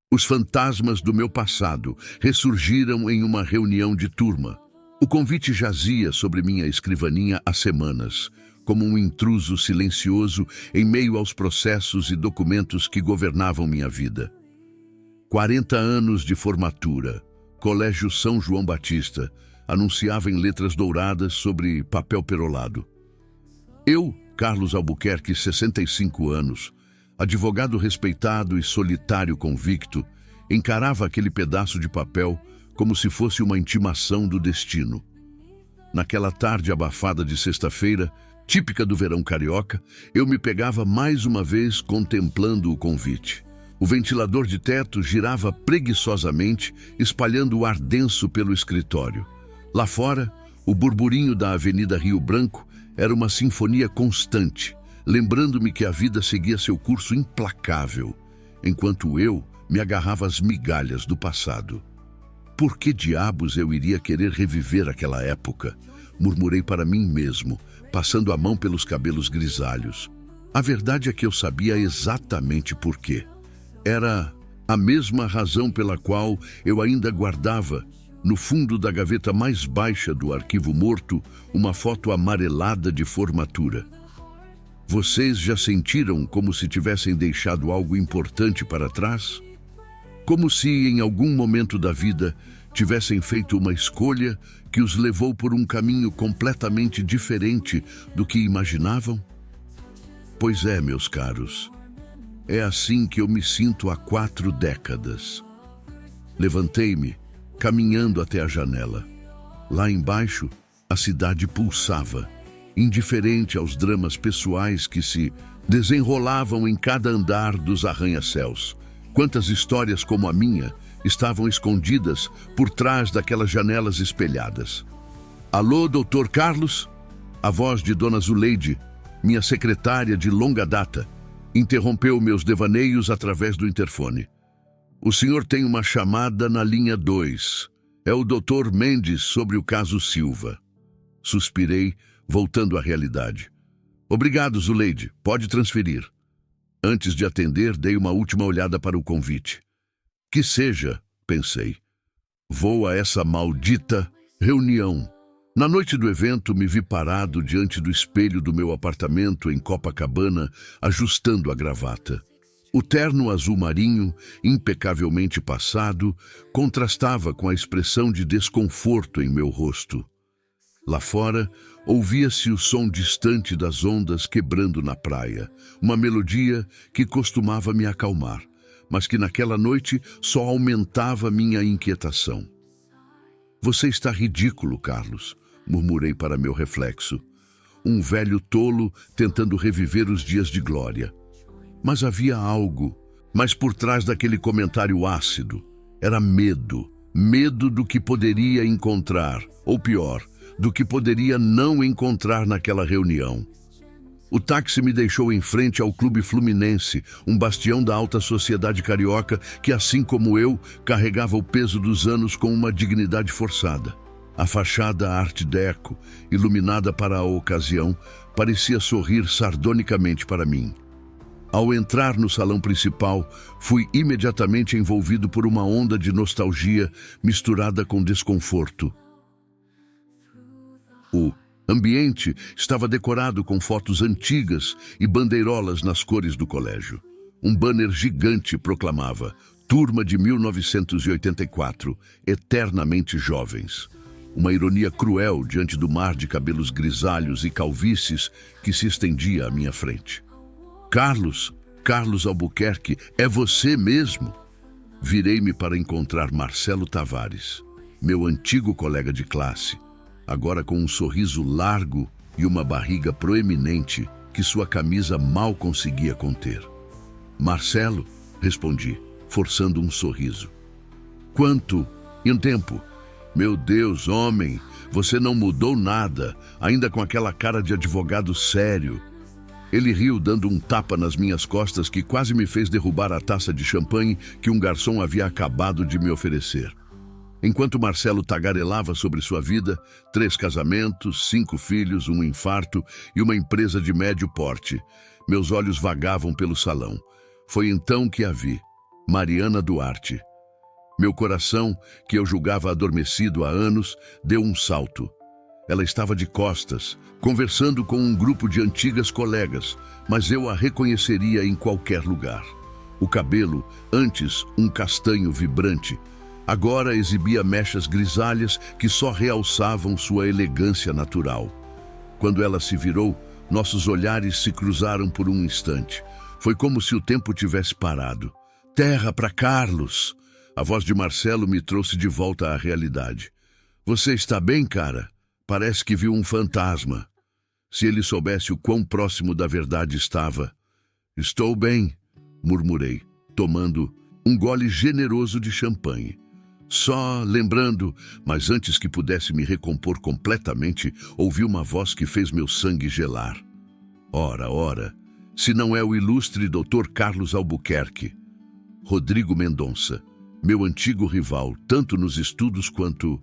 Os fantasmas do meu passado ressurgiram em uma reunião de turma. O convite jazia sobre minha escrivaninha há semanas, como um intruso silencioso em meio aos processos e documentos que governavam minha vida. 40 anos de formatura, Colégio São João Batista, anunciava em letras douradas sobre papel perolado. Eu, Carlos Albuquerque, 65 anos, advogado respeitado e solitário convicto, encarava aquele pedaço de papel como se fosse uma intimação do destino. Naquela tarde abafada de sexta-feira, típica do verão carioca, eu me pegava mais uma vez contemplando o convite. O ventilador de teto girava preguiçosamente, espalhando o ar denso pelo escritório. Lá fora, o burburinho da Avenida Rio Branco era uma sinfonia constante, lembrando-me que a vida seguia seu curso implacável, enquanto eu me agarrava às migalhas do passado. Por que diabos eu iria querer reviver aquela época? Murmurei para mim mesmo, passando a mão pelos cabelos grisalhos. A verdade é que eu sabia exatamente por quê. Era a mesma razão pela qual eu ainda guardava, no fundo da gaveta mais baixa do arquivo morto, uma foto amarelada de formatura. Vocês já sentiram como se tivessem deixado algo importante para trás? Como se, em algum momento da vida, tivessem feito uma escolha que os levou por um caminho completamente diferente do que imaginavam? Pois é, meus caros, é assim que eu me sinto há 4 décadas. Levantei-me, caminhando até a janela. Lá embaixo, a cidade pulsava, indiferente aos dramas pessoais que se desenrolavam em cada andar dos arranha-céus. Quantas histórias como a minha estavam escondidas por trás daquelas janelas espelhadas. Alô, doutor Carlos? A voz de Dona Zuleide, minha secretária de longa data, interrompeu meus devaneios através do interfone. O senhor tem uma chamada na linha 2. É o doutor Mendes sobre o caso Silva. Suspirei, voltando à realidade. Obrigado, Zuleide. Pode transferir. Antes de atender, dei uma última olhada para o convite. Que seja, pensei. Vou a essa maldita reunião. Na noite do evento, me vi parado diante do espelho do meu apartamento em Copacabana, ajustando a gravata. O terno azul marinho, impecavelmente passado, contrastava com a expressão de desconforto em meu rosto. Lá fora, ouvia-se o som distante das ondas quebrando na praia, uma melodia que costumava me acalmar, mas que naquela noite só aumentava minha inquietação. Você está ridículo, Carlos, murmurei para meu reflexo. Um velho tolo tentando reviver os dias de glória. Mas havia algo, mas por trás daquele comentário ácido, era medo. Medo do que poderia encontrar, ou pior, do que poderia não encontrar naquela reunião. O táxi me deixou em frente ao Clube Fluminense, um bastião da alta sociedade carioca que, assim como eu, carregava o peso dos anos com uma dignidade forçada. A fachada Art Deco, iluminada para a ocasião, parecia sorrir sardonicamente para mim. Ao entrar no salão principal, fui imediatamente envolvido por uma onda de nostalgia misturada com desconforto. O ambiente estava decorado com fotos antigas e bandeirolas nas cores do colégio. Um banner gigante proclamava: Turma de 1984, eternamente jovens. Uma ironia cruel diante do mar de cabelos grisalhos e calvícies que se estendia à minha frente. Carlos Albuquerque, é você mesmo? Virei-me para encontrar Marcelo Tavares, meu antigo colega de classe, agora com um sorriso largo e uma barriga proeminente que sua camisa mal conseguia conter. Marcelo, respondi, forçando um sorriso. Quanto tempo? Meu Deus, homem, você não mudou nada, ainda com aquela cara de advogado sério. Ele riu, dando um tapa nas minhas costas que quase me fez derrubar a taça de champanhe que um garçom havia acabado de me oferecer. Enquanto Marcelo tagarelava sobre sua vida, 3 casamentos, 5 filhos, um infarto e uma empresa de médio porte, meus olhos vagavam pelo salão. Foi então que a vi. Mariana Duarte. Meu coração, que eu julgava adormecido há anos, deu um salto. Ela estava de costas, conversando com um grupo de antigas colegas, mas eu a reconheceria em qualquer lugar. O cabelo, antes um castanho vibrante, agora exibia mechas grisalhas que só realçavam sua elegância natural. Quando ela se virou, nossos olhares se cruzaram por um instante. Foi como se o tempo tivesse parado. Terra para Carlos! A voz de Marcelo me trouxe de volta à realidade. Você está bem, cara? Parece que viu um fantasma. Se ele soubesse o quão próximo da verdade estava. Estou bem, murmurei, tomando um gole generoso de champanhe. Só lembrando, mas antes que pudesse me recompor completamente, ouvi uma voz que fez meu sangue gelar. Ora, se não é o ilustre Dr. Carlos Albuquerque. Rodrigo Mendonça, meu antigo rival, tanto nos estudos quanto,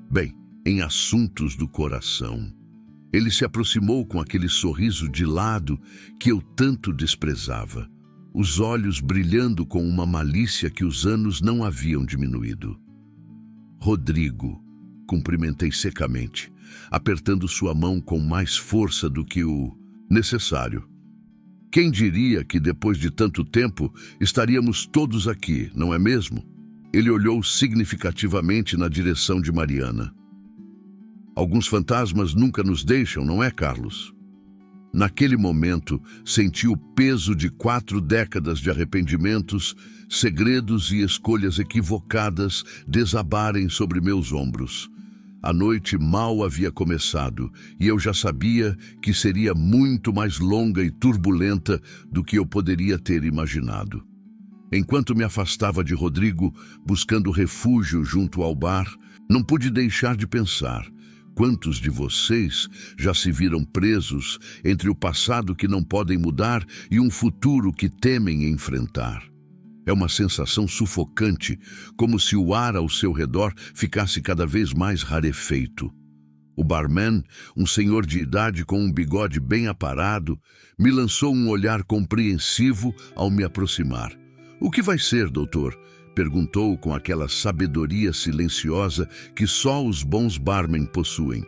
bem, em assuntos do coração. Ele se aproximou com aquele sorriso de lado que eu tanto desprezava, os olhos brilhando com uma malícia que os anos não haviam diminuído. Rodrigo, cumprimentei secamente, apertando sua mão com mais força do que o necessário. Quem diria que depois de tanto tempo estaríamos todos aqui, não é mesmo? Ele olhou significativamente na direção de Mariana. Alguns fantasmas nunca nos deixam, não é, Carlos? Naquele momento, senti o peso de 4 décadas de arrependimentos, segredos e escolhas equivocadas desabarem sobre meus ombros. A noite mal havia começado e eu já sabia que seria muito mais longa e turbulenta do que eu poderia ter imaginado. Enquanto me afastava de Rodrigo, buscando refúgio junto ao bar, não pude deixar de pensar: quantos de vocês já se viram presos entre o passado que não podem mudar e um futuro que temem enfrentar? É uma sensação sufocante, como se o ar ao seu redor ficasse cada vez mais rarefeito. O barman, um senhor de idade com um bigode bem aparado, me lançou um olhar compreensivo ao me aproximar. "O que vai ser, doutor?" perguntou com aquela sabedoria silenciosa que só os bons barmen possuem.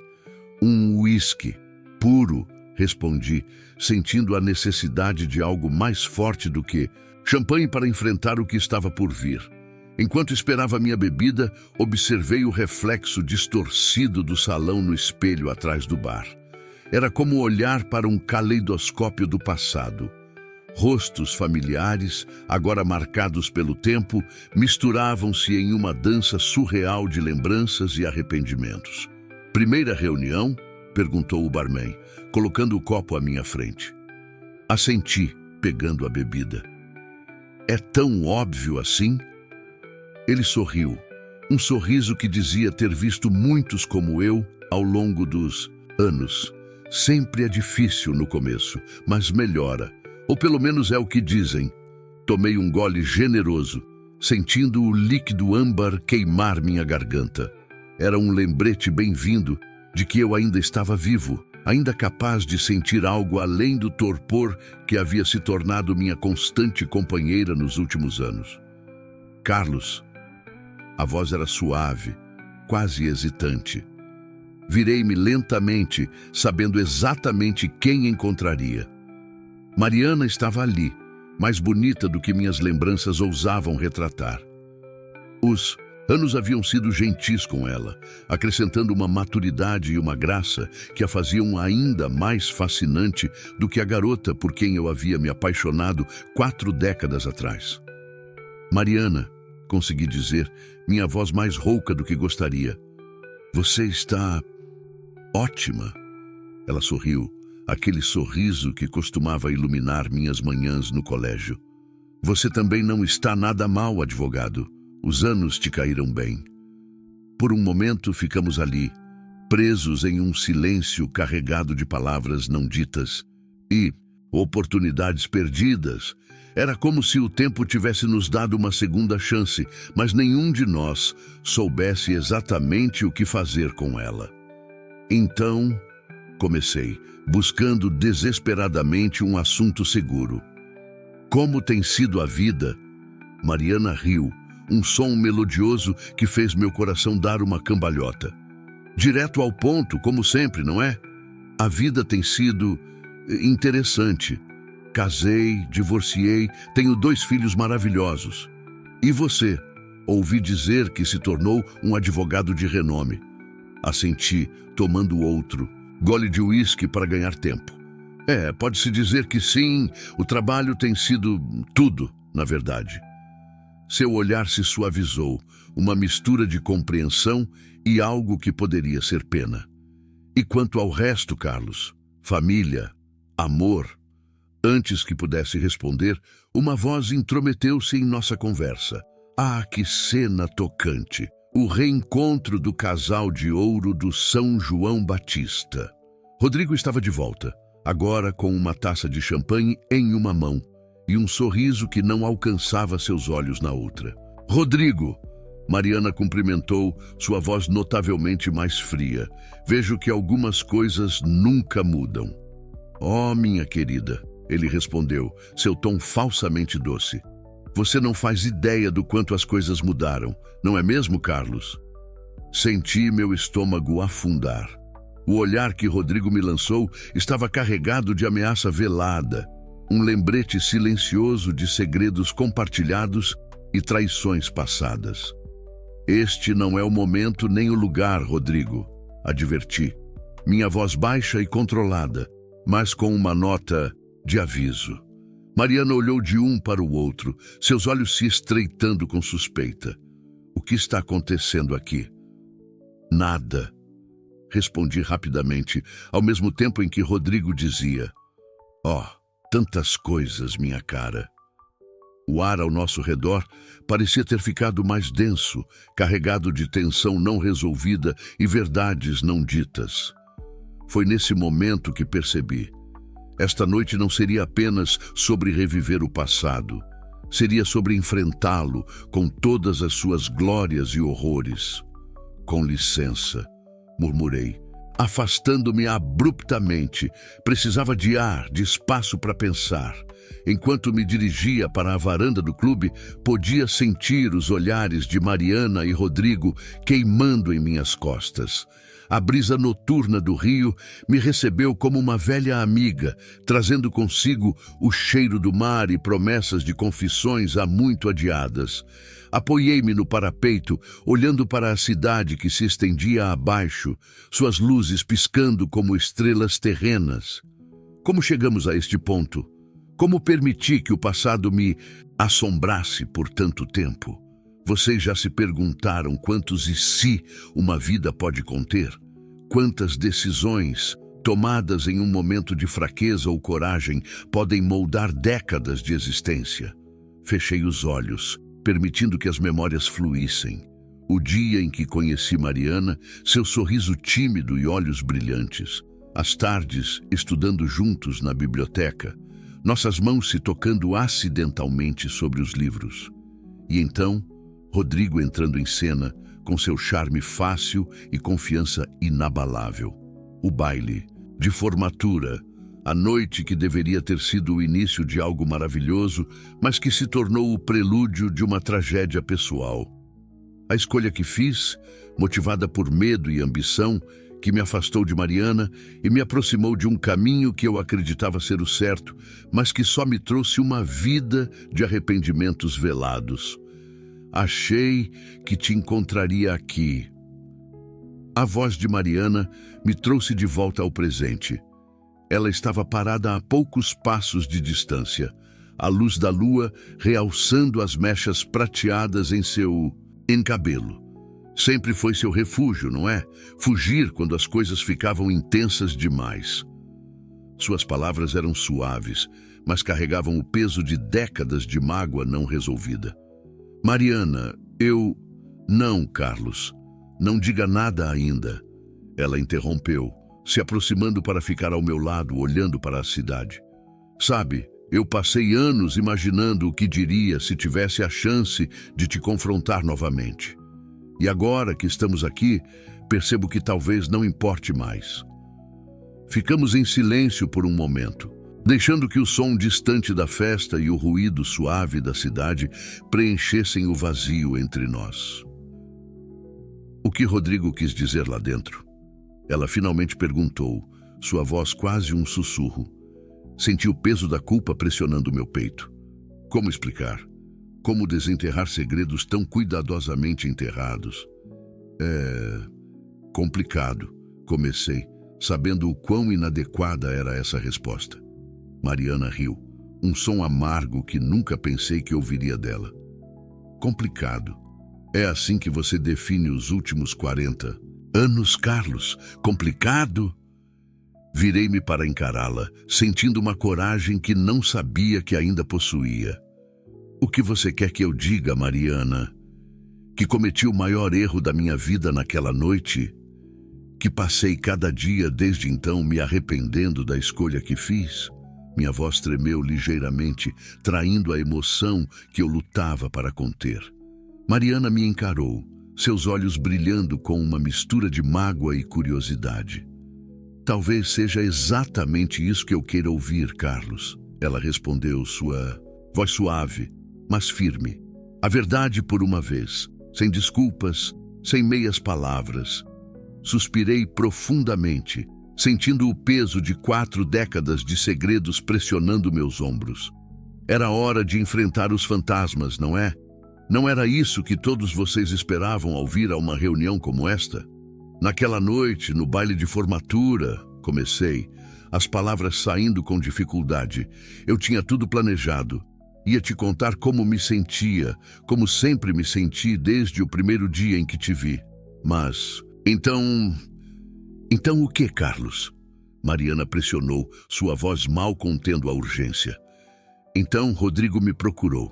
"Um uísque puro", respondi, sentindo a necessidade de algo mais forte do que champanhe para enfrentar o que estava por vir. Enquanto esperava minha bebida, observei o reflexo distorcido do salão no espelho atrás do bar. Era como olhar para um caleidoscópio do passado. Rostos familiares, agora marcados pelo tempo, misturavam-se em uma dança surreal de lembranças e arrependimentos. "Primeira reunião?" perguntou o barman, colocando o copo à minha frente. Assenti, pegando a bebida. "É tão óbvio assim?" Ele sorriu, um sorriso que dizia ter visto muitos como eu ao longo dos anos. Sempre é difícil no começo, mas melhora. Ou pelo menos é o que dizem. Tomei um gole generoso, sentindo o líquido âmbar queimar minha garganta. Era um lembrete bem-vindo de que eu ainda estava vivo, ainda capaz de sentir algo além do torpor que havia se tornado minha constante companheira nos últimos anos. "Carlos." A voz era suave, quase hesitante. Virei-me lentamente, sabendo exatamente quem encontraria. Mariana estava ali, mais bonita do que minhas lembranças ousavam retratar. Os anos haviam sido gentis com ela, acrescentando uma maturidade e uma graça que a faziam ainda mais fascinante do que a garota por quem eu havia me apaixonado 4 décadas atrás. "Mariana", consegui dizer, minha voz mais rouca do que gostaria. "Você está ótima." Ela sorriu, aquele sorriso que costumava iluminar minhas manhãs no colégio. "Você também não está nada mal, advogado. Os anos te caíram bem." Por um momento ficamos ali, presos em um silêncio carregado de palavras não ditas e oportunidades perdidas. Era como se o tempo tivesse nos dado uma segunda chance, mas nenhum de nós soubesse exatamente o que fazer com ela. "Então", comecei, buscando desesperadamente um assunto seguro. "Como tem sido a vida?" Mariana riu, um som melodioso que fez meu coração dar uma cambalhota. Direto ao ponto, como sempre, não é? A vida tem sido interessante. Casei, divorciei, tenho 2 filhos maravilhosos. E você? Ouvi dizer que se tornou um advogado de renome. Assenti, tomando outro gole de uísque para ganhar tempo. Pode-se dizer que sim, o trabalho tem sido tudo, na verdade. Seu olhar se suavizou, uma mistura de compreensão e algo que poderia ser pena. E quanto ao resto, Carlos? Família, amor? Antes que pudesse responder, uma voz intrometeu-se em nossa conversa. Ah, que cena tocante! O reencontro do casal de ouro do São João Batista. Rodrigo estava de volta, agora com uma taça de champanhe em uma mão e um sorriso que não alcançava seus olhos na outra. Rodrigo! Mariana cumprimentou, sua voz notavelmente mais fria. Vejo que algumas coisas nunca mudam. Oh, minha querida, ele respondeu, seu tom falsamente doce. Você não faz ideia do quanto as coisas mudaram, não é mesmo, Carlos? Senti meu estômago afundar. O olhar que Rodrigo me lançou estava carregado de ameaça velada, um lembrete silencioso de segredos compartilhados e traições passadas. Este não é o momento nem o lugar, Rodrigo, adverti. Minha voz baixa e controlada, mas com uma nota de aviso. Mariana olhou de um para o outro, seus olhos se estreitando com suspeita. O que está acontecendo aqui? Nada. Respondi rapidamente, ao mesmo tempo em que Rodrigo dizia: Oh, tantas coisas, minha cara. O ar ao nosso redor parecia ter ficado mais denso, carregado de tensão não resolvida e verdades não ditas. Foi nesse momento que percebi. Esta noite não seria apenas sobre reviver o passado. Seria sobre enfrentá-lo com todas as suas glórias e horrores. Com licença, murmurei, afastando-me abruptamente. Precisava de ar, de espaço para pensar. Enquanto me dirigia para a varanda do clube, podia sentir os olhares de Mariana e Rodrigo queimando em minhas costas. A brisa noturna do rio me recebeu como uma velha amiga, trazendo consigo o cheiro do mar e promessas de confissões há muito adiadas. Apoiei-me no parapeito, olhando para a cidade que se estendia abaixo, suas luzes piscando como estrelas terrenas. Como chegamos a este ponto? Como permiti que o passado me assombrasse por tanto tempo? Vocês já se perguntaram quantos e se uma vida pode conter? Quantas decisões, tomadas em um momento de fraqueza ou coragem, podem moldar décadas de existência? Fechei os olhos, permitindo que as memórias fluíssem. O dia em que conheci Mariana, seu sorriso tímido e olhos brilhantes. As tardes, estudando juntos na biblioteca, nossas mãos se tocando acidentalmente sobre os livros. E então, Rodrigo entrando em cena, com seu charme fácil e confiança inabalável. O baile, de formatura, a noite que deveria ter sido o início de algo maravilhoso, mas que se tornou o prelúdio de uma tragédia pessoal. A escolha que fiz, motivada por medo e ambição, que me afastou de Mariana e me aproximou de um caminho que eu acreditava ser o certo, mas que só me trouxe uma vida de arrependimentos velados. Achei que te encontraria aqui. A voz de Mariana me trouxe de volta ao presente. Ela estava parada a poucos passos de distância, a luz da lua realçando as mechas prateadas em seu encabelo. Sempre foi seu refúgio, não é? Fugir quando as coisas ficavam intensas demais. Suas palavras eram suaves, mas carregavam o peso de décadas de mágoa não resolvida. Mariana, Não, Carlos, não diga nada ainda. Ela interrompeu, se aproximando para ficar ao meu lado, olhando para a cidade. Sabe, eu passei anos imaginando o que diria se tivesse a chance de te confrontar novamente. E agora que estamos aqui, percebo que talvez não importe mais. Ficamos em silêncio por um momento. deixando que o som distante da festa e o ruído suave da cidade preenchessem o vazio entre nós. O que Rodrigo quis dizer lá dentro? Ela finalmente perguntou, sua voz quase um sussurro. Senti o peso da culpa pressionando meu peito. Como explicar? Como desenterrar segredos tão cuidadosamente enterrados? É complicado, comecei, sabendo o quão inadequada era essa resposta. Mariana riu, um som amargo que nunca pensei que ouviria dela. Complicado. É assim que você define os últimos 40 anos, Carlos? Complicado? Virei-me para encará-la, sentindo uma coragem que não sabia que ainda possuía. O que você quer que eu diga, Mariana? Que cometi o maior erro da minha vida naquela noite? Que passei cada dia desde então me arrependendo da escolha que fiz? Minha voz tremeu ligeiramente, traindo a emoção que eu lutava para conter. Mariana me encarou, seus olhos brilhando com uma mistura de mágoa e curiosidade. Talvez seja exatamente isso que eu queira ouvir, Carlos. Ela respondeu, sua voz suave, mas firme. A verdade por uma vez, sem desculpas, sem meias palavras. Suspirei profundamente, sentindo o peso de 4 décadas de segredos pressionando meus ombros. Era hora de enfrentar os fantasmas, não é? Não era isso que todos vocês esperavam ao vir a uma reunião como esta? Naquela noite, no baile de formatura, comecei, as palavras saindo com dificuldade. Eu tinha tudo planejado. Ia te contar como me sentia, como sempre me senti desde o primeiro dia em que te vi. Mas, Então o que, Carlos? Mariana pressionou, sua voz mal contendo a urgência. Então Rodrigo me procurou.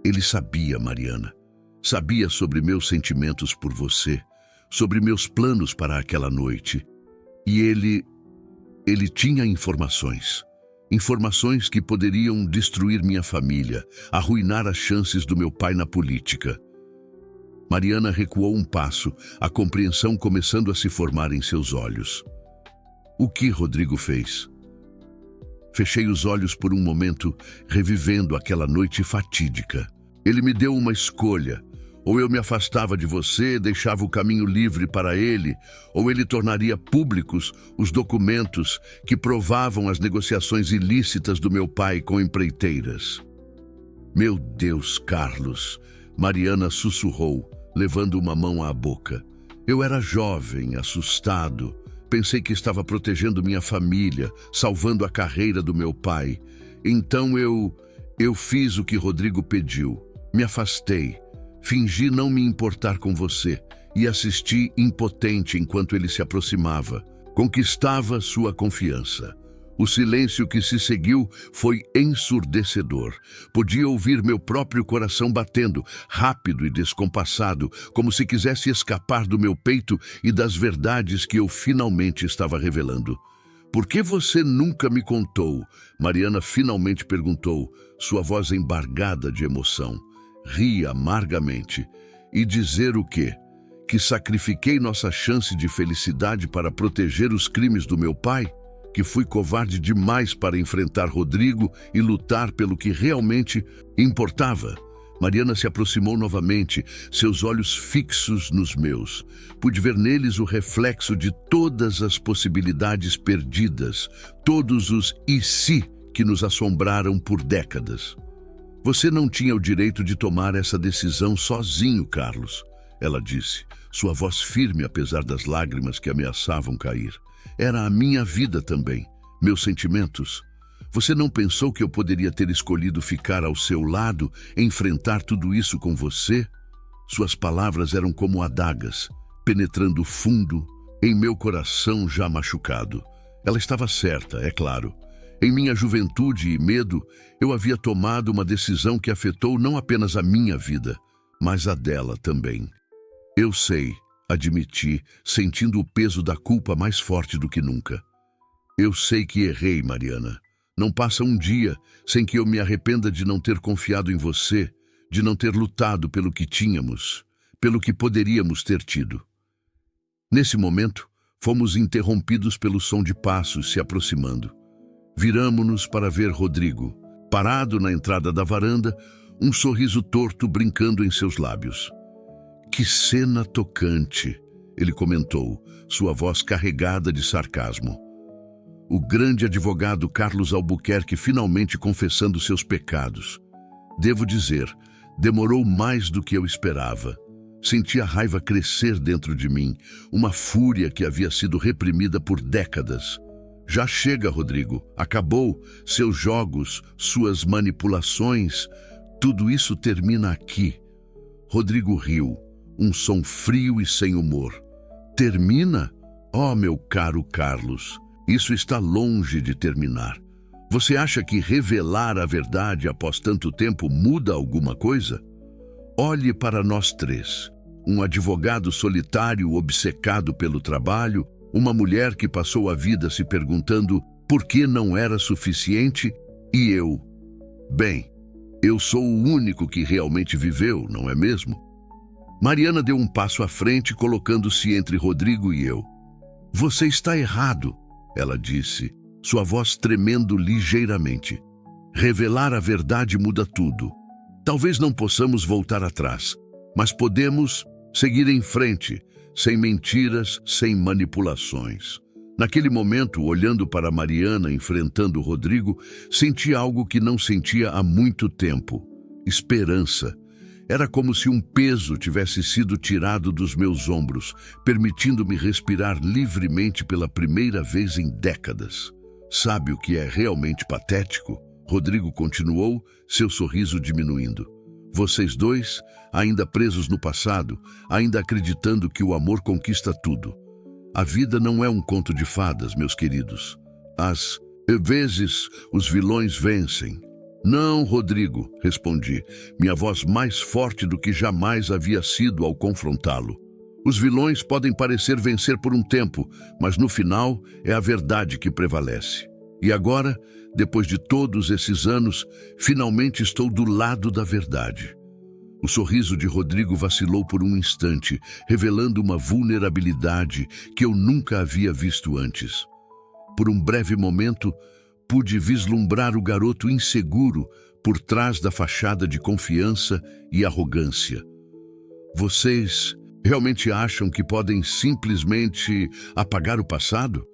Ele sabia, Mariana. Sabia sobre meus sentimentos por você, sobre meus planos para aquela noite. E ele tinha informações. Informações que poderiam destruir minha família, arruinar as chances do meu pai na política. Mariana recuou um passo, a compreensão começando a se formar em seus olhos. O que Rodrigo fez? Fechei os olhos por um momento, revivendo aquela noite fatídica. Ele me deu uma escolha. Ou eu me afastava de você, deixava o caminho livre para ele, ou ele tornaria públicos os documentos que provavam as negociações ilícitas do meu pai com empreiteiras. Meu Deus, Carlos, Mariana sussurrou, levando uma mão à boca. Eu era jovem, assustado. Pensei que estava protegendo minha família, salvando a carreira do meu pai. Então eu fiz o que Rodrigo pediu. Me afastei. Fingi não me importar com você e assisti impotente enquanto ele se aproximava. Conquistava sua confiança. O silêncio que se seguiu foi ensurdecedor. Podia ouvir meu próprio coração batendo, rápido e descompassado, como se quisesse escapar do meu peito e das verdades que eu finalmente estava revelando. Por que você nunca me contou? Mariana finalmente perguntou, sua voz embargada de emoção. Ri amargamente. E dizer o quê? Que sacrifiquei nossa chance de felicidade para proteger os crimes do meu pai? Que fui covarde demais para enfrentar Rodrigo e lutar pelo que realmente importava? Mariana se aproximou novamente, seus olhos fixos nos meus. Pude ver neles o reflexo de todas as possibilidades perdidas, todos os e se que nos assombraram por décadas. Você não tinha o direito de tomar essa decisão sozinho, Carlos, ela disse, sua voz firme apesar das lágrimas que ameaçavam cair. Era a minha vida também, meus sentimentos. Você não pensou que eu poderia ter escolhido ficar ao seu lado, enfrentar tudo isso com você? Suas palavras eram como adagas, penetrando fundo em meu coração já machucado. Ela estava certa, é claro. Em minha juventude e medo, eu havia tomado uma decisão que afetou não apenas a minha vida, mas a dela também. Eu sei, admiti, sentindo o peso da culpa mais forte do que nunca. Eu sei que errei, Mariana. Não passa um dia sem que eu me arrependa de não ter confiado em você, de não ter lutado pelo que tínhamos, pelo que poderíamos ter tido. Nesse momento, fomos interrompidos pelo som de passos se aproximando. Viramo-nos para ver Rodrigo, parado na entrada da varanda, um sorriso torto brincando em seus lábios. Que cena tocante, ele comentou, sua voz carregada de sarcasmo. O grande advogado Carlos Albuquerque finalmente confessando seus pecados. Devo dizer, demorou mais do que eu esperava. Senti a raiva crescer dentro de mim, uma fúria que havia sido reprimida por décadas. Já chega, Rodrigo. Acabou. Seus jogos, suas manipulações, tudo isso termina aqui. Rodrigo riu, um som frio e sem humor. Termina? Oh, meu caro Carlos, isso está longe de terminar. Você acha que revelar a verdade após tanto tempo muda alguma coisa? Olhe para nós três. Um advogado solitário obcecado pelo trabalho, uma mulher que passou a vida se perguntando por que não era suficiente, e eu. Bem, eu sou o único que realmente viveu, não é mesmo? Mariana deu um passo à frente, colocando-se entre Rodrigo e eu. Você está errado, ela disse, sua voz tremendo ligeiramente. Revelar a verdade muda tudo. Talvez não possamos voltar atrás, mas podemos seguir em frente, sem mentiras, sem manipulações. Naquele momento, olhando para Mariana enfrentando Rodrigo, senti algo que não sentia há muito tempo. Esperança. Era como se um peso tivesse sido tirado dos meus ombros, permitindo-me respirar livremente pela primeira vez em décadas. Sabe o que é realmente patético? Rodrigo continuou, seu sorriso diminuindo. Vocês dois, ainda presos no passado, ainda acreditando que o amor conquista tudo. A vida não é um conto de fadas, meus queridos. Às vezes, os vilões vencem. Não, Rodrigo, respondi, minha voz mais forte do que jamais havia sido ao confrontá-lo. Os vilões podem parecer vencer por um tempo, mas no final é a verdade que prevalece. E agora, depois de todos esses anos, finalmente estou do lado da verdade. O sorriso de Rodrigo vacilou por um instante, revelando uma vulnerabilidade que eu nunca havia visto antes. Por um breve momento, pude vislumbrar o garoto inseguro por trás da fachada de confiança e arrogância. Vocês realmente acham que podem simplesmente apagar o passado?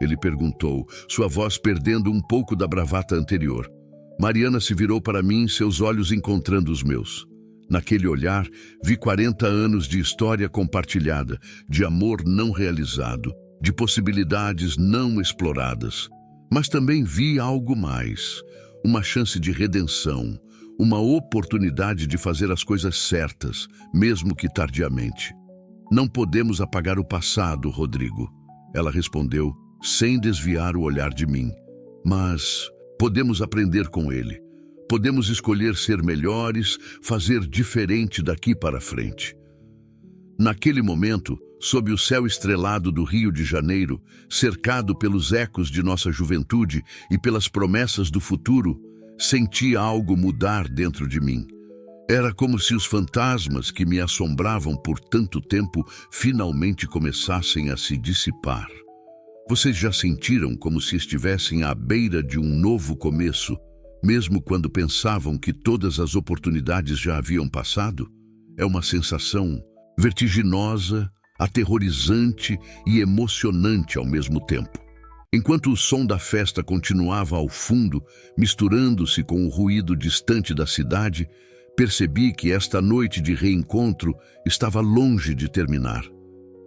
Ele perguntou, sua voz perdendo um pouco da bravata anterior. Mariana se virou para mim, seus olhos encontrando os meus. Naquele olhar, vi 40 anos de história compartilhada, de amor não realizado, de possibilidades não exploradas. Mas também vi algo mais, uma chance de redenção, uma oportunidade de fazer as coisas certas, mesmo que tardiamente. Não podemos apagar o passado, Rodrigo, ela respondeu, sem desviar o olhar de mim. Mas podemos aprender com ele. Podemos escolher ser melhores, fazer diferente daqui para frente. Naquele momento, sob o céu estrelado do Rio de Janeiro, cercado pelos ecos de nossa juventude e pelas promessas do futuro, senti algo mudar dentro de mim. Era como se os fantasmas que me assombravam por tanto tempo finalmente começassem a se dissipar. Vocês já sentiram como se estivessem à beira de um novo começo, mesmo quando pensavam que todas as oportunidades já haviam passado? É uma sensação vertiginosa, aterrorizante e emocionante ao mesmo tempo. Enquanto o som da festa continuava ao fundo, misturando-se com o ruído distante da cidade, percebi que esta noite de reencontro estava longe de terminar.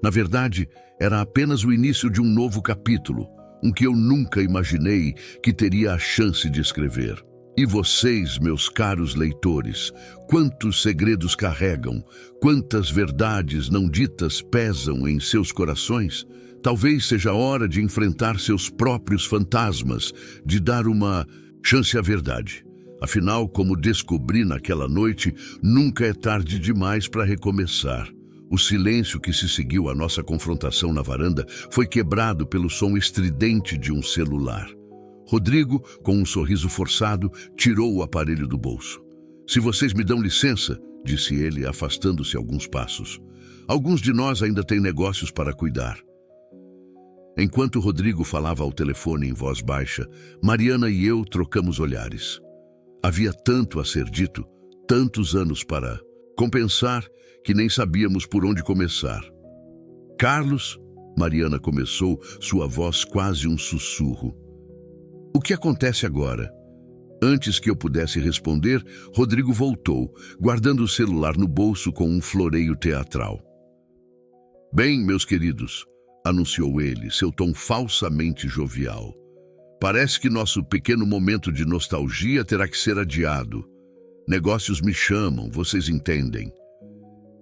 Na verdade, era apenas o início de um novo capítulo, um que eu nunca imaginei que teria a chance de escrever. E vocês, meus caros leitores, quantos segredos carregam, quantas verdades não ditas pesam em seus corações? Talvez seja a hora de enfrentar seus próprios fantasmas, de dar uma chance à verdade. Afinal, como descobri naquela noite, nunca é tarde demais para recomeçar. O silêncio que se seguiu à nossa confrontação na varanda foi quebrado pelo som estridente de um celular. Rodrigo, com um sorriso forçado, tirou o aparelho do bolso. Se vocês me dão licença, disse ele, afastando-se alguns passos. Alguns de nós ainda têm negócios para cuidar. Enquanto Rodrigo falava ao telefone em voz baixa, Mariana e eu trocamos olhares. Havia tanto a ser dito, tantos anos para compensar, que nem sabíamos por onde começar. Carlos, Mariana começou, sua voz quase um sussurro. O que acontece agora? Antes que eu pudesse responder, Rodrigo voltou, guardando o celular no bolso com um floreio teatral. Bem, meus queridos, anunciou ele, seu tom falsamente jovial. Parece que nosso pequeno momento de nostalgia terá que ser adiado. Negócios me chamam, vocês entendem.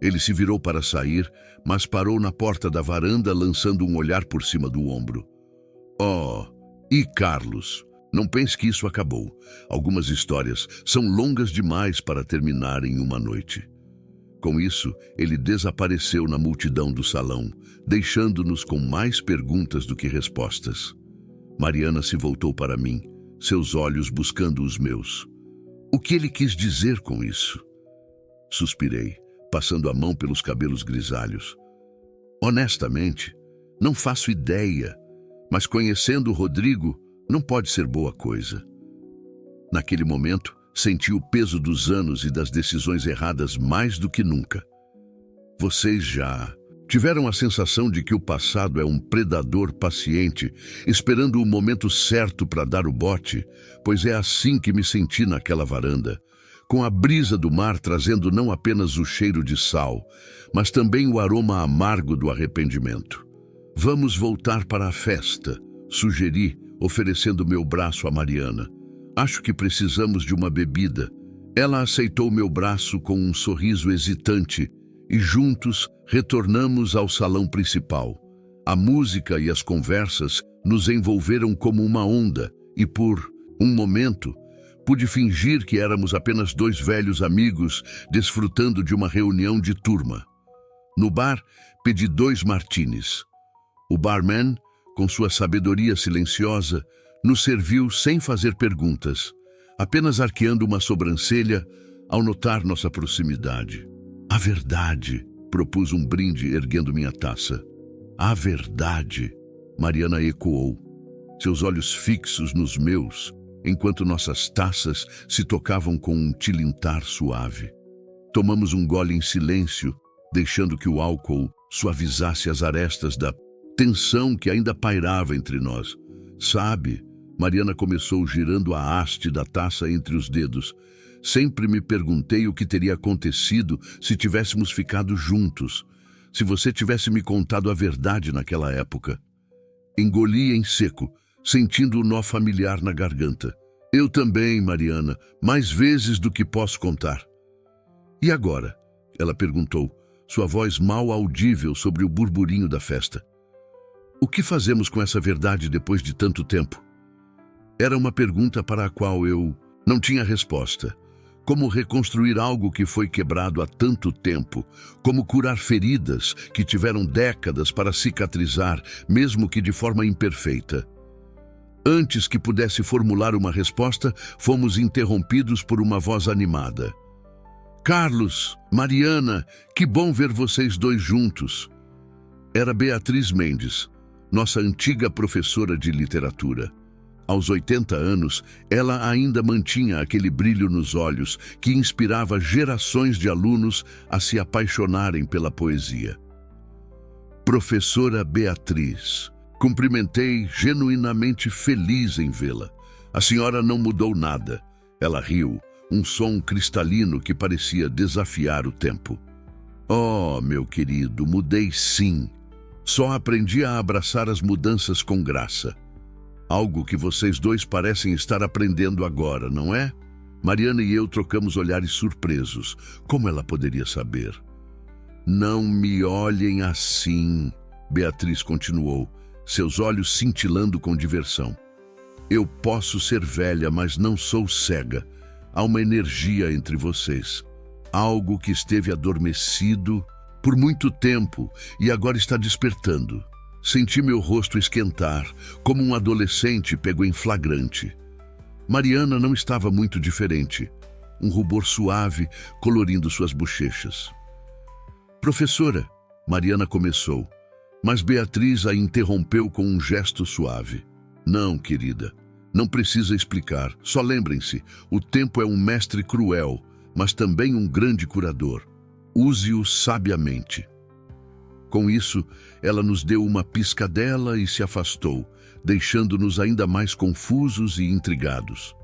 Ele se virou para sair, mas parou na porta da varanda, lançando um olhar por cima do ombro. Oh, e Carlos, não pense que isso acabou. Algumas histórias são longas demais para terminar em uma noite. Com isso, ele desapareceu na multidão do salão, deixando-nos com mais perguntas do que respostas. Mariana se voltou para mim, seus olhos buscando os meus. O que ele quis dizer com isso? Suspirei, passando a mão pelos cabelos grisalhos. Honestamente, não faço ideia, mas conhecendo o Rodrigo, não pode ser boa coisa. Naquele momento, senti o peso dos anos e das decisões erradas mais do que nunca. Vocês já tiveram a sensação de que o passado é um predador paciente, esperando o momento certo para dar o bote? Pois é assim que me senti naquela varanda, com a brisa do mar trazendo não apenas o cheiro de sal, mas também o aroma amargo do arrependimento. Vamos voltar para a festa, sugeri, oferecendo meu braço a Mariana. Acho que precisamos de uma bebida. Ela aceitou meu braço com um sorriso hesitante e juntos retornamos ao salão principal. A música e as conversas nos envolveram como uma onda e por um momento pude fingir que éramos apenas dois velhos amigos desfrutando de uma reunião de turma. No bar, pedi 2 martinis. O barman, com sua sabedoria silenciosa, nos serviu sem fazer perguntas, apenas arqueando uma sobrancelha ao notar nossa proximidade. A verdade, propus um brinde erguendo minha taça. A verdade, Mariana ecoou, seus olhos fixos nos meus, enquanto nossas taças se tocavam com um tilintar suave. Tomamos um gole em silêncio, deixando que o álcool suavizasse as arestas da tensão que ainda pairava entre nós. Sabe, Mariana começou girando a haste da taça entre os dedos. Sempre me perguntei o que teria acontecido se tivéssemos ficado juntos, se você tivesse me contado a verdade naquela época. Engoli em seco, sentindo o nó familiar na garganta. Eu também, Mariana, mais vezes do que posso contar. E agora? Ela perguntou, sua voz mal audível sobre o burburinho da festa. O que fazemos com essa verdade depois de tanto tempo? Era uma pergunta para a qual eu não tinha resposta. Como reconstruir algo que foi quebrado há tanto tempo? Como curar feridas que tiveram décadas para cicatrizar, mesmo que de forma imperfeita? Antes que pudesse formular uma resposta, fomos interrompidos por uma voz animada. Carlos, Mariana, que bom ver vocês dois juntos. Era Beatriz Mendes, nossa antiga professora de literatura. Aos 80 anos, ela ainda mantinha aquele brilho nos olhos que inspirava gerações de alunos a se apaixonarem pela poesia. Professora Beatriz, cumprimentei, genuinamente feliz em vê-la. A senhora não mudou nada. Ela riu, um som cristalino que parecia desafiar o tempo. Oh, meu querido, mudei sim. Só aprendi a abraçar as mudanças com graça. Algo que vocês dois parecem estar aprendendo agora, não é? Mariana e eu trocamos olhares surpresos. Como ela poderia saber? Não me olhem assim, Beatriz continuou, seus olhos cintilando com diversão. Eu posso ser velha, mas não sou cega. Há uma energia entre vocês. Algo que esteve adormecido por muito tempo e agora está despertando. Senti meu rosto esquentar, como um adolescente pego em flagrante. Mariana não estava muito diferente. Um rubor suave colorindo suas bochechas. Professora, Mariana começou. Mas Beatriz a interrompeu com um gesto suave. Não, querida, não precisa explicar. Só lembrem-se, o tempo é um mestre cruel, mas também um grande curador. Use-o sabiamente. Com isso, ela nos deu uma piscadela e se afastou, deixando-nos ainda mais confusos e intrigados.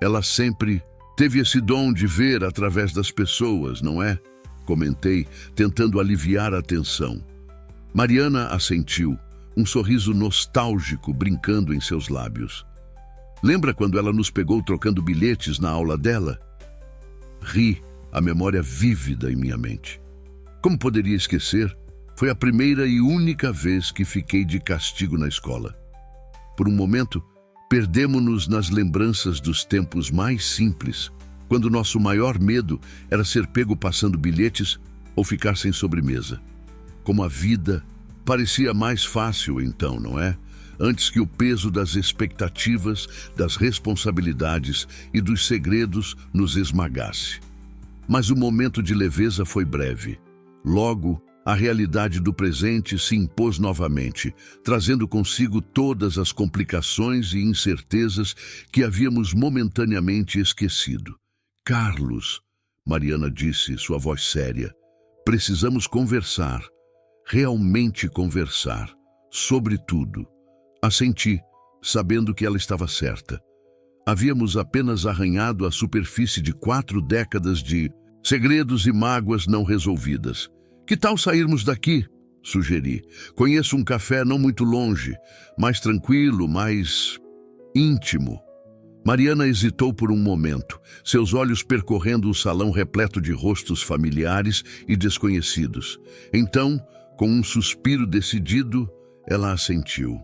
Ela sempre teve esse dom de ver através das pessoas, não é? Comentei, tentando aliviar a tensão. Mariana assentiu, um sorriso nostálgico brincando em seus lábios. Lembra quando ela nos pegou trocando bilhetes na aula dela? Ri, a memória vívida em minha mente. Como poderia esquecer? Foi a primeira e única vez que fiquei de castigo na escola. Por um momento, perdemo-nos nas lembranças dos tempos mais simples, quando nosso maior medo era ser pego passando bilhetes ou ficar sem sobremesa. Como a vida parecia mais fácil então, não é? Antes que o peso das expectativas, das responsabilidades e dos segredos nos esmagasse. Mas o momento de leveza foi breve. Logo, a realidade do presente se impôs novamente, trazendo consigo todas as complicações e incertezas que havíamos momentaneamente esquecido. Carlos, Mariana disse, sua voz séria, precisamos conversar, realmente conversar, sobre tudo. Assenti, sabendo que ela estava certa. Havíamos apenas arranhado a superfície de 4 décadas de segredos e mágoas não resolvidas. Que tal sairmos daqui? Sugeri. Conheço um café não muito longe, mais tranquilo, mais íntimo. Mariana hesitou por um momento, seus olhos percorrendo o salão repleto de rostos familiares e desconhecidos. Então, com um suspiro decidido, ela assentiu.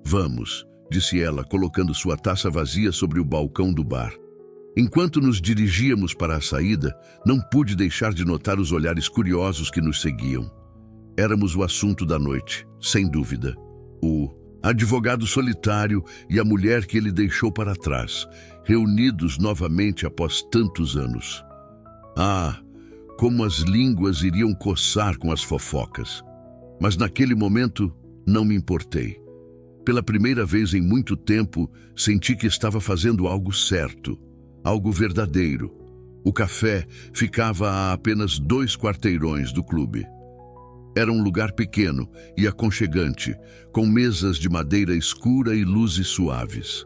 Vamos, disse ela, colocando sua taça vazia sobre o balcão do bar. Enquanto nos dirigíamos para a saída, não pude deixar de notar os olhares curiosos que nos seguiam. Éramos o assunto da noite, sem dúvida. O advogado solitário e a mulher que ele deixou para trás, reunidos novamente após tantos anos. Ah, como as línguas iriam coçar com as fofocas. Mas naquele momento, não me importei. Pela primeira vez em muito tempo, senti que estava fazendo algo certo. Algo verdadeiro. O café ficava a apenas 2 quarteirões do clube. Era um lugar pequeno e aconchegante, com mesas de madeira escura e luzes suaves.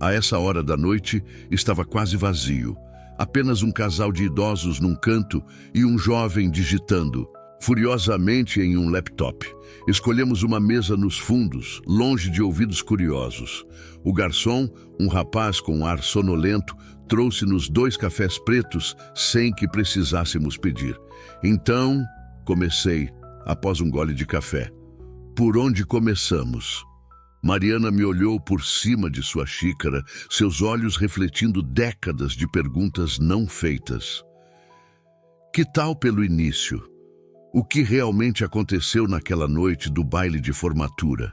A essa hora da noite, estava quase vazio. Apenas um casal de idosos num canto e um jovem digitando, furiosamente em um laptop. Escolhemos uma mesa nos fundos, longe de ouvidos curiosos. O garçom, um rapaz com ar sonolento, trouxe-nos 2 cafés pretos sem que precisássemos pedir. Então, comecei, após um gole de café. Por onde começamos? Mariana me olhou por cima de sua xícara, seus olhos refletindo décadas de perguntas não feitas. Que tal pelo início? O que realmente aconteceu naquela noite do baile de formatura?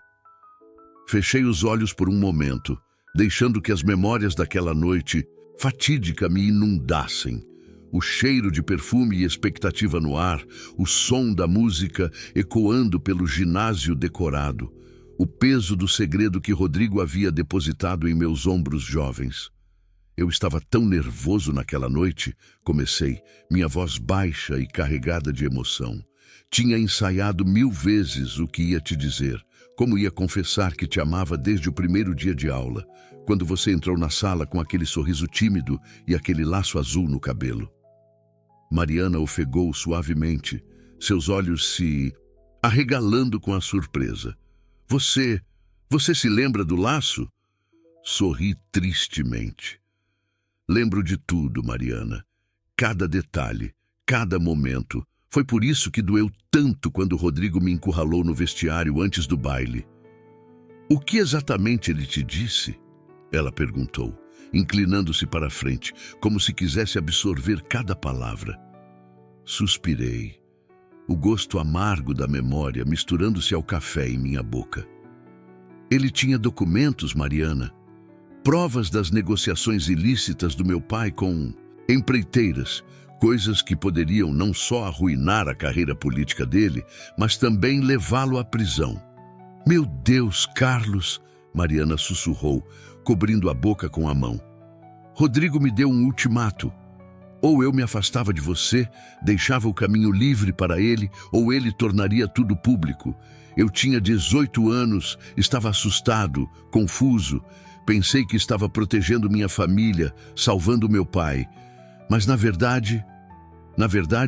Fechei os olhos por um momento, deixando que as memórias daquela noite fatídica me inundassem. O cheiro de perfume e expectativa no ar, o som da música ecoando pelo ginásio decorado, o peso do segredo que Rodrigo havia depositado em meus ombros jovens. Eu estava tão nervoso naquela noite, comecei, minha voz baixa e carregada de emoção. Tinha ensaiado 1000 vezes o que ia te dizer, como ia confessar que te amava desde o primeiro dia de aula, quando você entrou na sala com aquele sorriso tímido e aquele laço azul no cabelo. Mariana ofegou suavemente, seus olhos se arregalando com a surpresa. Você se lembra do laço? Sorri tristemente. Lembro de tudo, Mariana. Cada detalhe, cada momento. Foi por isso que doeu tanto quando Rodrigo me encurralou no vestiário antes do baile. O que exatamente ele te disse? Ela perguntou, inclinando-se para a frente, como se quisesse absorver cada palavra. Suspirei, o gosto amargo da memória misturando-se ao café em minha boca. Ele tinha documentos, Mariana, provas das negociações ilícitas do meu pai com empreiteiras, Coisas que poderiam não só arruinar a carreira política dele, mas também levá-lo à prisão. Meu Deus, Carlos, Mariana sussurrou, cobrindo a boca com a mão. Rodrigo me deu um ultimato. Ou eu me afastava de você, deixava o caminho livre para ele, ou ele tornaria tudo público. Eu tinha 18 anos, estava assustado, confuso. Pensei que estava protegendo minha família, salvando meu pai. Mas na verdade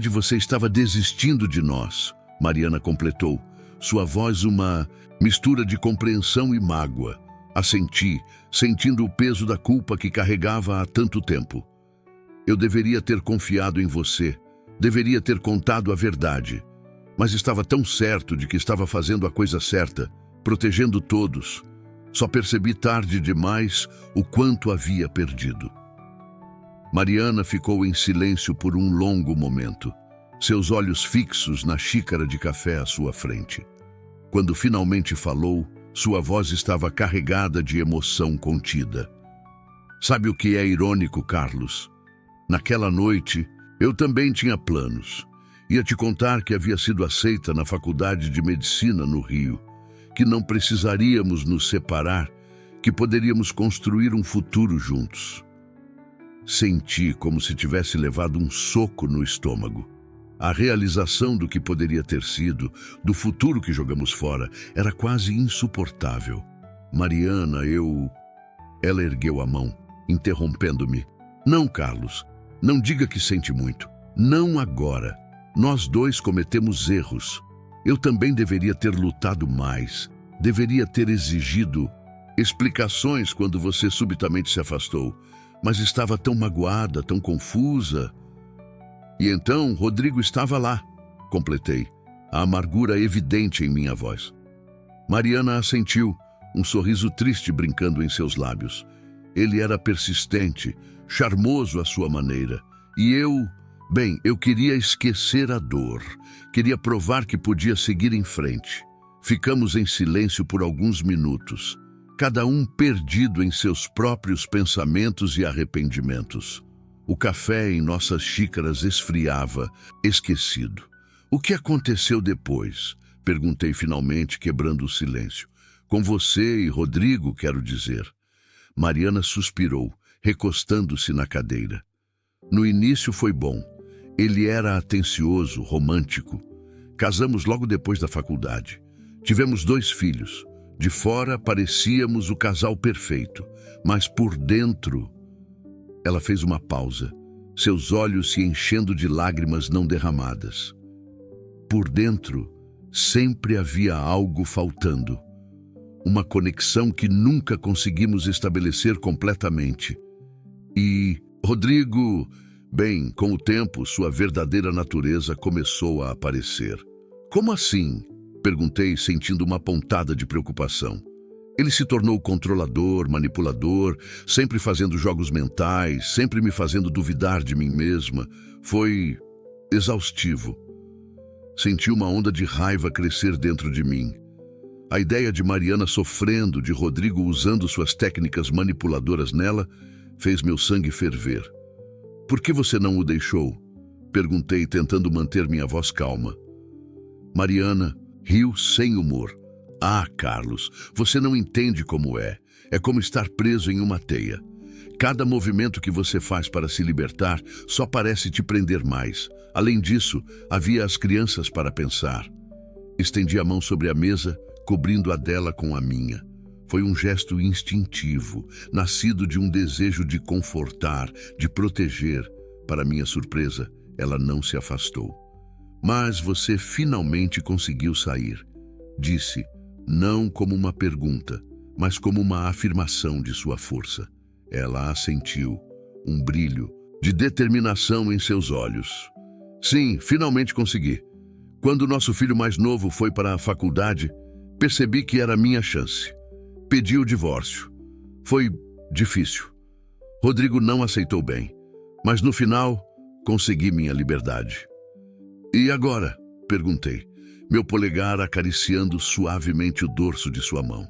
você estava desistindo de nós, Mariana completou. Sua voz uma mistura de compreensão e mágoa. Assenti, sentindo o peso da culpa que carregava há tanto tempo. Eu deveria ter confiado em você, deveria ter contado a verdade, mas estava tão certo de que estava fazendo a coisa certa, protegendo todos. Só percebi tarde demais o quanto havia perdido. Mariana ficou em silêncio por um longo momento, seus olhos fixos na xícara de café à sua frente. Quando finalmente falou, sua voz estava carregada de emoção contida. Sabe o que é irônico, Carlos? Naquela noite, eu também tinha planos. Ia te contar que havia sido aceita na Faculdade de Medicina no Rio, que não precisaríamos nos separar, que poderíamos construir um futuro juntos. Senti como se tivesse levado um soco no estômago. A realização do que poderia ter sido, do futuro que jogamos fora, era quase insuportável. Mariana, Ela ergueu a mão, interrompendo-me. Não, Carlos, não diga que sente muito. Não agora. Nós dois cometemos erros. Eu também deveria ter lutado mais. Deveria ter exigido explicações quando você subitamente se afastou. Mas estava tão magoada, tão confusa. E então Rodrigo estava lá, completei, a amargura evidente em minha voz. Mariana assentiu, um sorriso triste brincando em seus lábios. Ele era persistente, charmoso à sua maneira. E eu queria esquecer a dor, queria provar que podia seguir em frente. Ficamos em silêncio por alguns minutos, cada um perdido em seus próprios pensamentos e arrependimentos. O café em nossas xícaras esfriava, esquecido. O que aconteceu depois? Perguntei finalmente, quebrando o silêncio. Com você e Rodrigo, quero dizer. Mariana suspirou, recostando-se na cadeira. No início foi bom. Ele era atencioso, romântico. Casamos logo depois da faculdade. Tivemos 2 filhos. De fora parecíamos o casal perfeito, mas por dentro... Ela fez uma pausa, seus olhos se enchendo de lágrimas não derramadas. Por dentro, sempre havia algo faltando. Uma conexão que nunca conseguimos estabelecer completamente. E Rodrigo, com o tempo, sua verdadeira natureza começou a aparecer. Como assim? Perguntei, sentindo uma pontada de preocupação. Ele se tornou controlador, manipulador, sempre fazendo jogos mentais, sempre me fazendo duvidar de mim mesma. Foi exaustivo. Senti uma onda de raiva crescer dentro de mim. A ideia de Mariana sofrendo, de Rodrigo usando suas técnicas manipuladoras nela, fez meu sangue ferver. Por que você não o deixou? Perguntei, tentando manter minha voz calma. Mariana riu sem humor. Ah, Carlos, você não entende como é. É como estar preso em uma teia. Cada movimento que você faz para se libertar só parece te prender mais. Além disso, havia as crianças para pensar. Estendi a mão sobre a mesa, cobrindo a dela com a minha. Foi um gesto instintivo, nascido de um desejo de confortar, de proteger. Para minha surpresa, ela não se afastou. Mas você finalmente conseguiu sair, disse, não como uma pergunta, mas como uma afirmação de sua força. Ela assentiu, um brilho de determinação em seus olhos. Sim, finalmente consegui. Quando nosso filho mais novo foi para a faculdade, percebi que era minha chance. Pedi o divórcio. Foi difícil. Rodrigo não aceitou bem, mas no final consegui minha liberdade. E agora? Perguntei, meu polegar acariciando suavemente o dorso de sua mão.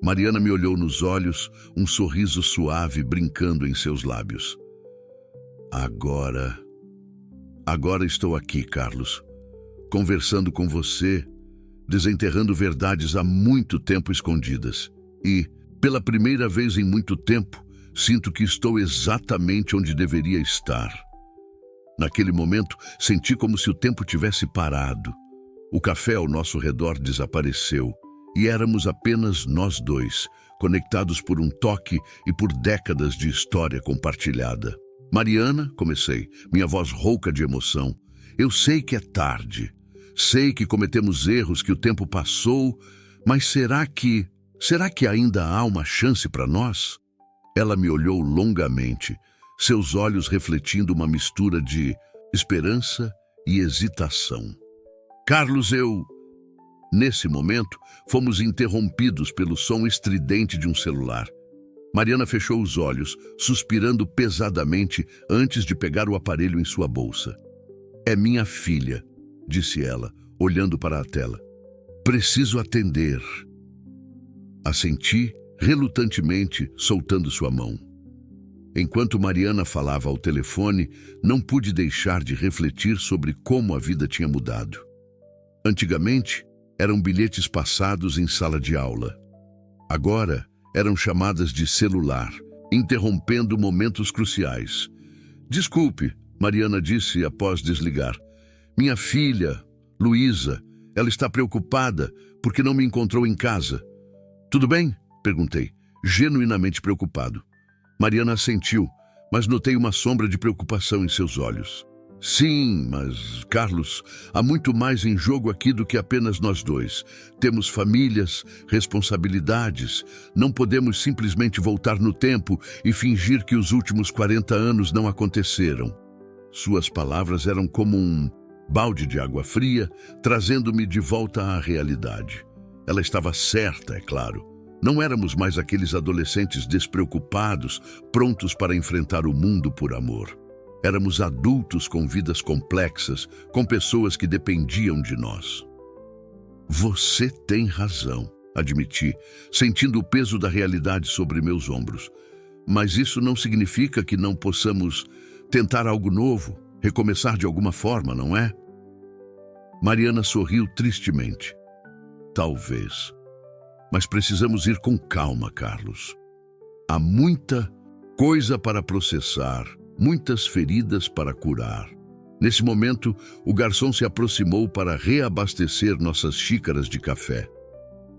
Mariana me olhou nos olhos, um sorriso suave brincando em seus lábios. Agora, Agora estou aqui, Carlos, conversando com você, desenterrando verdades há muito tempo escondidas. E, pela primeira vez em muito tempo, sinto que estou exatamente onde deveria estar. Naquele momento, senti como se o tempo tivesse parado. O café ao nosso redor desapareceu e éramos apenas nós dois, conectados por um toque e por décadas de história compartilhada. Mariana, comecei, minha voz rouca de emoção. Eu sei que é tarde. Sei que cometemos erros, que o tempo passou, mas será que ainda há uma chance para nós? Ela me olhou longamente, seus olhos refletindo uma mistura de esperança e hesitação. Carlos, Nesse momento, fomos interrompidos pelo som estridente de um celular. Mariana fechou os olhos, suspirando pesadamente antes de pegar o aparelho em sua bolsa. É minha filha, disse ela, olhando para a tela. Preciso atender. Assenti, relutantemente, soltando sua mão. Enquanto Mariana falava ao telefone, não pude deixar de refletir sobre como a vida tinha mudado. Antigamente, eram bilhetes passados em sala de aula. Agora, eram chamadas de celular, interrompendo momentos cruciais. Desculpe, Mariana disse após desligar. Minha filha, Luísa, ela está preocupada porque não me encontrou em casa. Tudo bem? Perguntei, genuinamente preocupado. Mariana assentiu, mas notei uma sombra de preocupação em seus olhos. Sim, mas, Carlos, há muito mais em jogo aqui do que apenas nós dois. Temos famílias, responsabilidades. Não podemos simplesmente voltar no tempo e fingir que os últimos 40 anos não aconteceram. Suas palavras eram como um balde de água fria, trazendo-me de volta à realidade. Ela estava certa, é claro. Não éramos mais aqueles adolescentes despreocupados, prontos para enfrentar o mundo por amor. Éramos adultos com vidas complexas, com pessoas que dependiam de nós. Você tem razão, admiti, sentindo o peso da realidade sobre meus ombros. Mas isso não significa que não possamos tentar algo novo, recomeçar de alguma forma, não é? Mariana sorriu tristemente. Talvez. Mas precisamos ir com calma, Carlos. Há muita coisa para processar, muitas feridas para curar. Nesse momento, o garçom se aproximou para reabastecer nossas xícaras de café.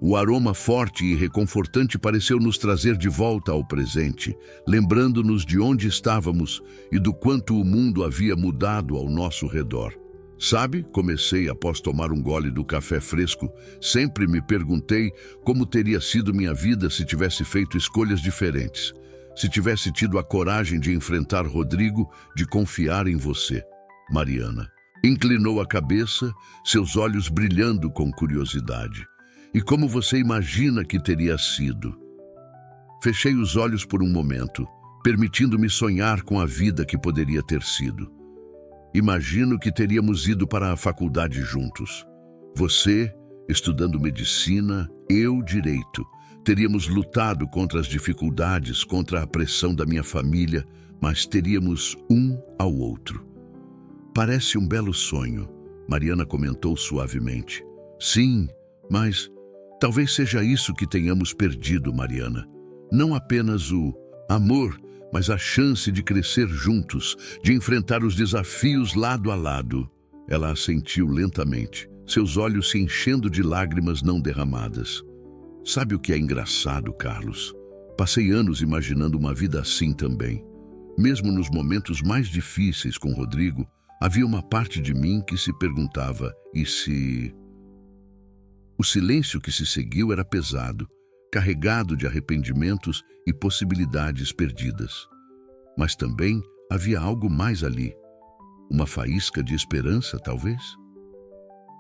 O aroma forte e reconfortante pareceu nos trazer de volta ao presente, lembrando-nos de onde estávamos e do quanto o mundo havia mudado ao nosso redor. Sabe, comecei após tomar um gole do café fresco, sempre me perguntei como teria sido minha vida se tivesse feito escolhas diferentes. Se tivesse tido a coragem de enfrentar Rodrigo, de confiar em você. Mariana inclinou a cabeça, seus olhos brilhando com curiosidade. E como você imagina que teria sido? Fechei os olhos por um momento, permitindo-me sonhar com a vida que poderia ter sido. Imagino que teríamos ido para a faculdade juntos. Você, estudando medicina, eu, direito. Teríamos lutado contra as dificuldades, contra a pressão da minha família, mas teríamos um ao outro. Parece um belo sonho, Mariana comentou suavemente. Sim, mas talvez seja isso que tenhamos perdido, Mariana. Não apenas o amor, mas a chance de crescer juntos, de enfrentar os desafios lado a lado. Ela assentiu lentamente, seus olhos se enchendo de lágrimas não derramadas. Sabe o que é engraçado, Carlos? Passei anos imaginando uma vida assim também. Mesmo nos momentos mais difíceis com Rodrigo, havia uma parte de mim que se perguntava, e se... O silêncio que se seguiu era pesado, carregado de arrependimentos e possibilidades perdidas. Mas também havia algo mais ali. Uma faísca de esperança, talvez?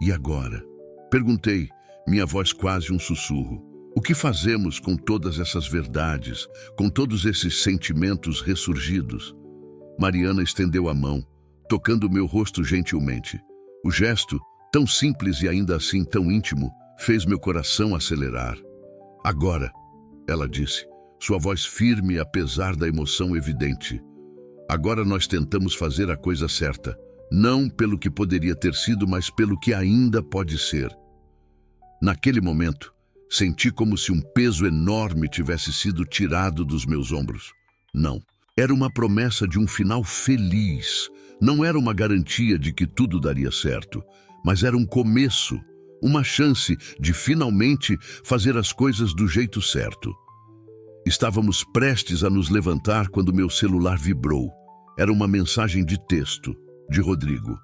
E agora? Perguntei, minha voz quase um sussurro. O que fazemos com todas essas verdades, com todos esses sentimentos ressurgidos? Mariana estendeu a mão, tocando meu rosto gentilmente. O gesto, tão simples e ainda assim tão íntimo, fez meu coração acelerar. Agora, ela disse, sua voz firme apesar da emoção evidente. Agora nós tentamos fazer a coisa certa, Não pelo que poderia ter sido, mas pelo que ainda pode ser. Naquele momento, senti como se um peso enorme tivesse sido tirado dos meus ombros. Não. Era uma promessa de um final feliz. Não era uma garantia de que tudo daria certo, mas era um começo, uma chance de finalmente fazer as coisas do jeito certo. Estávamos prestes a nos levantar quando meu celular vibrou. Era uma mensagem de texto, de Rodrigo.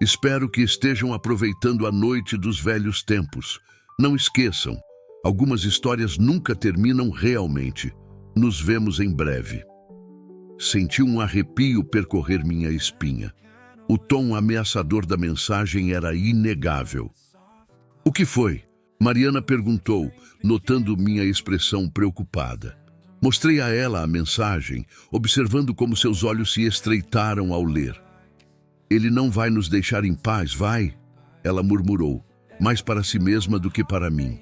Espero que estejam aproveitando a noite dos velhos tempos. Não esqueçam, algumas histórias nunca terminam realmente. Nos vemos em breve. Senti um arrepio percorrer minha espinha. O tom ameaçador da mensagem era inegável. O que foi? Mariana perguntou, notando minha expressão preocupada. Mostrei a ela a mensagem, observando como seus olhos se estreitaram ao ler. Ele não vai nos deixar em paz, vai? Ela murmurou, mais para si mesma do que para mim.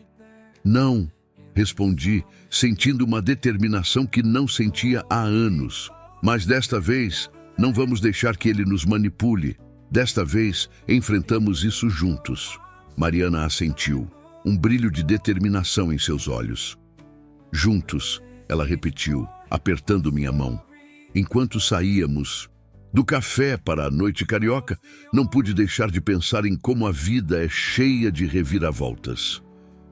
Não, respondi, sentindo uma determinação que não sentia há anos. Mas desta vez, não vamos deixar que ele nos manipule. Desta vez, enfrentamos isso juntos. Mariana assentiu, um brilho de determinação em seus olhos. Juntos, ela repetiu, apertando minha mão. Enquanto saíamos do café para a noite carioca, não pude deixar de pensar em como a vida é cheia de reviravoltas.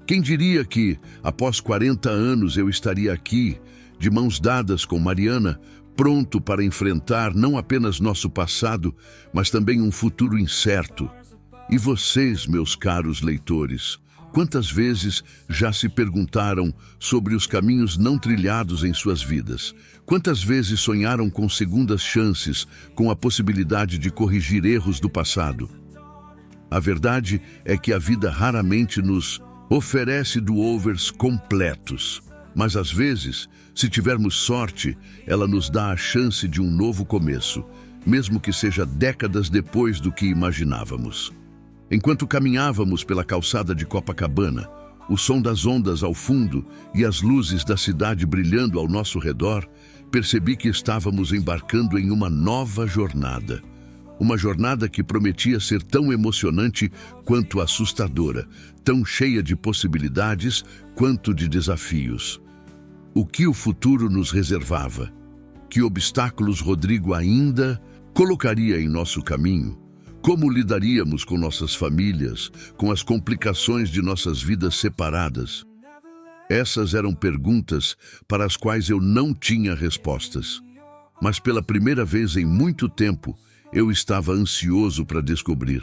Quem diria que, após 40 anos, eu estaria aqui, de mãos dadas com Mariana, pronto para enfrentar não apenas nosso passado, mas também um futuro incerto. E vocês, meus caros leitores, quantas vezes já se perguntaram sobre os caminhos não trilhados em suas vidas? Quantas vezes sonharam com segundas chances, com a possibilidade de corrigir erros do passado? A verdade é que a vida raramente nos oferece do-overs completos. Mas às vezes, se tivermos sorte, ela nos dá a chance de um novo começo, mesmo que seja décadas depois do que imaginávamos. Enquanto caminhávamos pela calçada de Copacabana, o som das ondas ao fundo e as luzes da cidade brilhando ao nosso redor, percebi que estávamos embarcando em uma nova jornada. Uma jornada que prometia ser tão emocionante quanto assustadora, tão cheia de possibilidades quanto de desafios. O que o futuro nos reservava? Que obstáculos Rodrigo ainda colocaria em nosso caminho? Como lidaríamos com nossas famílias, com as complicações de nossas vidas separadas? Essas eram perguntas para as quais eu não tinha respostas. Mas pela primeira vez em muito tempo, eu estava ansioso para descobrir.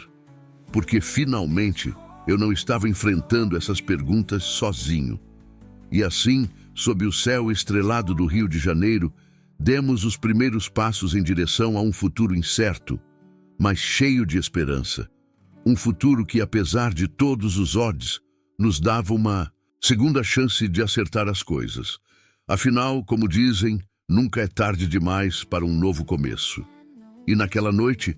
Porque finalmente eu não estava enfrentando essas perguntas sozinho. E assim, sob o céu estrelado do Rio de Janeiro, demos os primeiros passos em direção a um futuro incerto, mas cheio de esperança. Um futuro que, apesar de todos os odds, nos dava uma segunda chance de acertar as coisas. Afinal, como dizem, nunca é tarde demais para um novo começo. E naquela noite,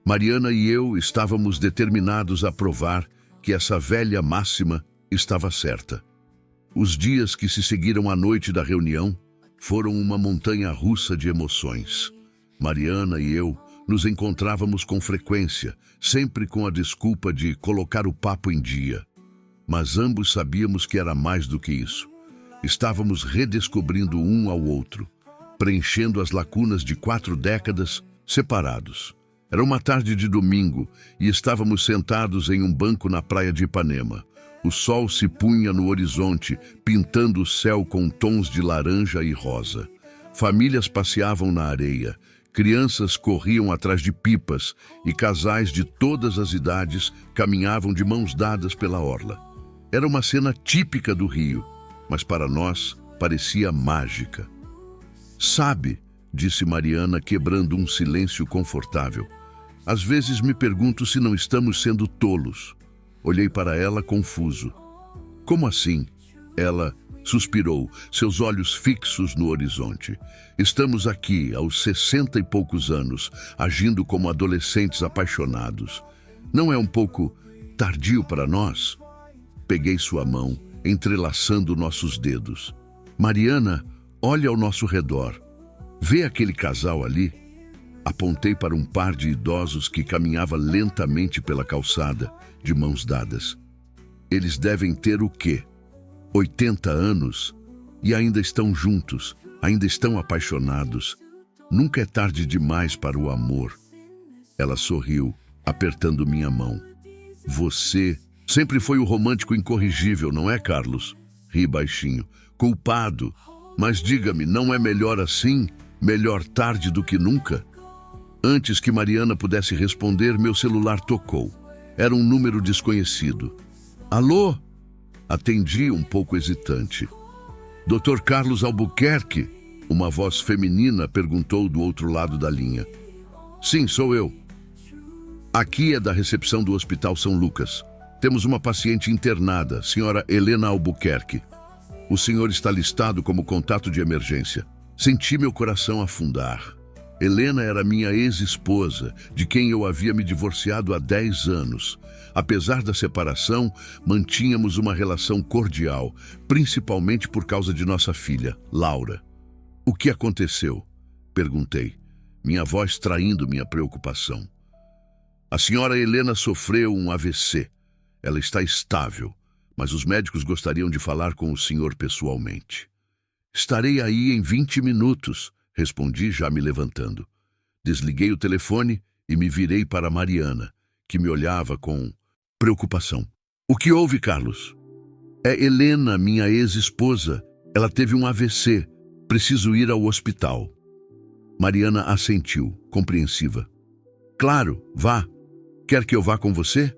Mariana e eu estávamos determinados a provar que essa velha máxima estava certa. Os dias que se seguiram à noite da reunião foram uma montanha-russa de emoções. Mariana e eu nos encontrávamos com frequência, sempre com a desculpa de colocar o papo em dia. Mas ambos sabíamos que era mais do que isso. Estávamos redescobrindo um ao outro, preenchendo as lacunas de 4 décadas separados. Era uma tarde de domingo e estávamos sentados em um banco na praia de Ipanema. O sol se punha no horizonte, pintando o céu com tons de laranja e rosa. Famílias passeavam na areia, crianças corriam atrás de pipas e casais de todas as idades caminhavam de mãos dadas pela orla. Era uma cena típica do Rio, mas para nós parecia mágica. Sabe, disse Mariana, quebrando um silêncio confortável, às vezes me pergunto se não estamos sendo tolos. Olhei para ela confuso. Como assim? Ela suspirou, seus olhos fixos no horizonte. Estamos aqui, aos 60 e poucos anos, agindo como adolescentes apaixonados. Não é um pouco tardio para nós? Peguei sua mão, entrelaçando nossos dedos. Mariana, olha ao nosso redor. Vê aquele casal ali? Apontei para um par de idosos que caminhava lentamente pela calçada, de mãos dadas. Eles devem ter o quê? 80 anos? E ainda estão juntos, ainda estão apaixonados. Nunca é tarde demais para o amor. Ela sorriu, apertando minha mão. Você sempre foi o romântico incorrigível, não é, Carlos? Ri baixinho. Culpado. Mas diga-me, não é melhor assim? Melhor tarde do que nunca? Antes que Mariana pudesse responder, meu celular tocou. Era um número desconhecido. Alô? Atendi um pouco hesitante. Dr. Carlos Albuquerque? Uma voz feminina perguntou do outro lado da linha. Sim, sou eu. Aqui é da recepção do Hospital São Lucas. Temos uma paciente internada, senhora Helena Albuquerque. O senhor está listado como contato de emergência. Senti meu coração afundar. Helena era minha ex-esposa, de quem eu havia me divorciado há 10 anos. Apesar da separação, mantínhamos uma relação cordial, principalmente por causa de nossa filha, Laura. O que aconteceu? Perguntei, minha voz traindo minha preocupação. A senhora Helena sofreu um AVC. Ela está estável, mas os médicos gostariam de falar com o senhor pessoalmente. Estarei aí em 20 minutos, respondi já me levantando. Desliguei o telefone e me virei para Mariana, que me olhava com preocupação. O que houve, Carlos? É Helena, minha ex-esposa. Ela teve um AVC. Preciso ir ao hospital. Mariana assentiu, compreensiva. Claro, vá. Quer que eu vá com você?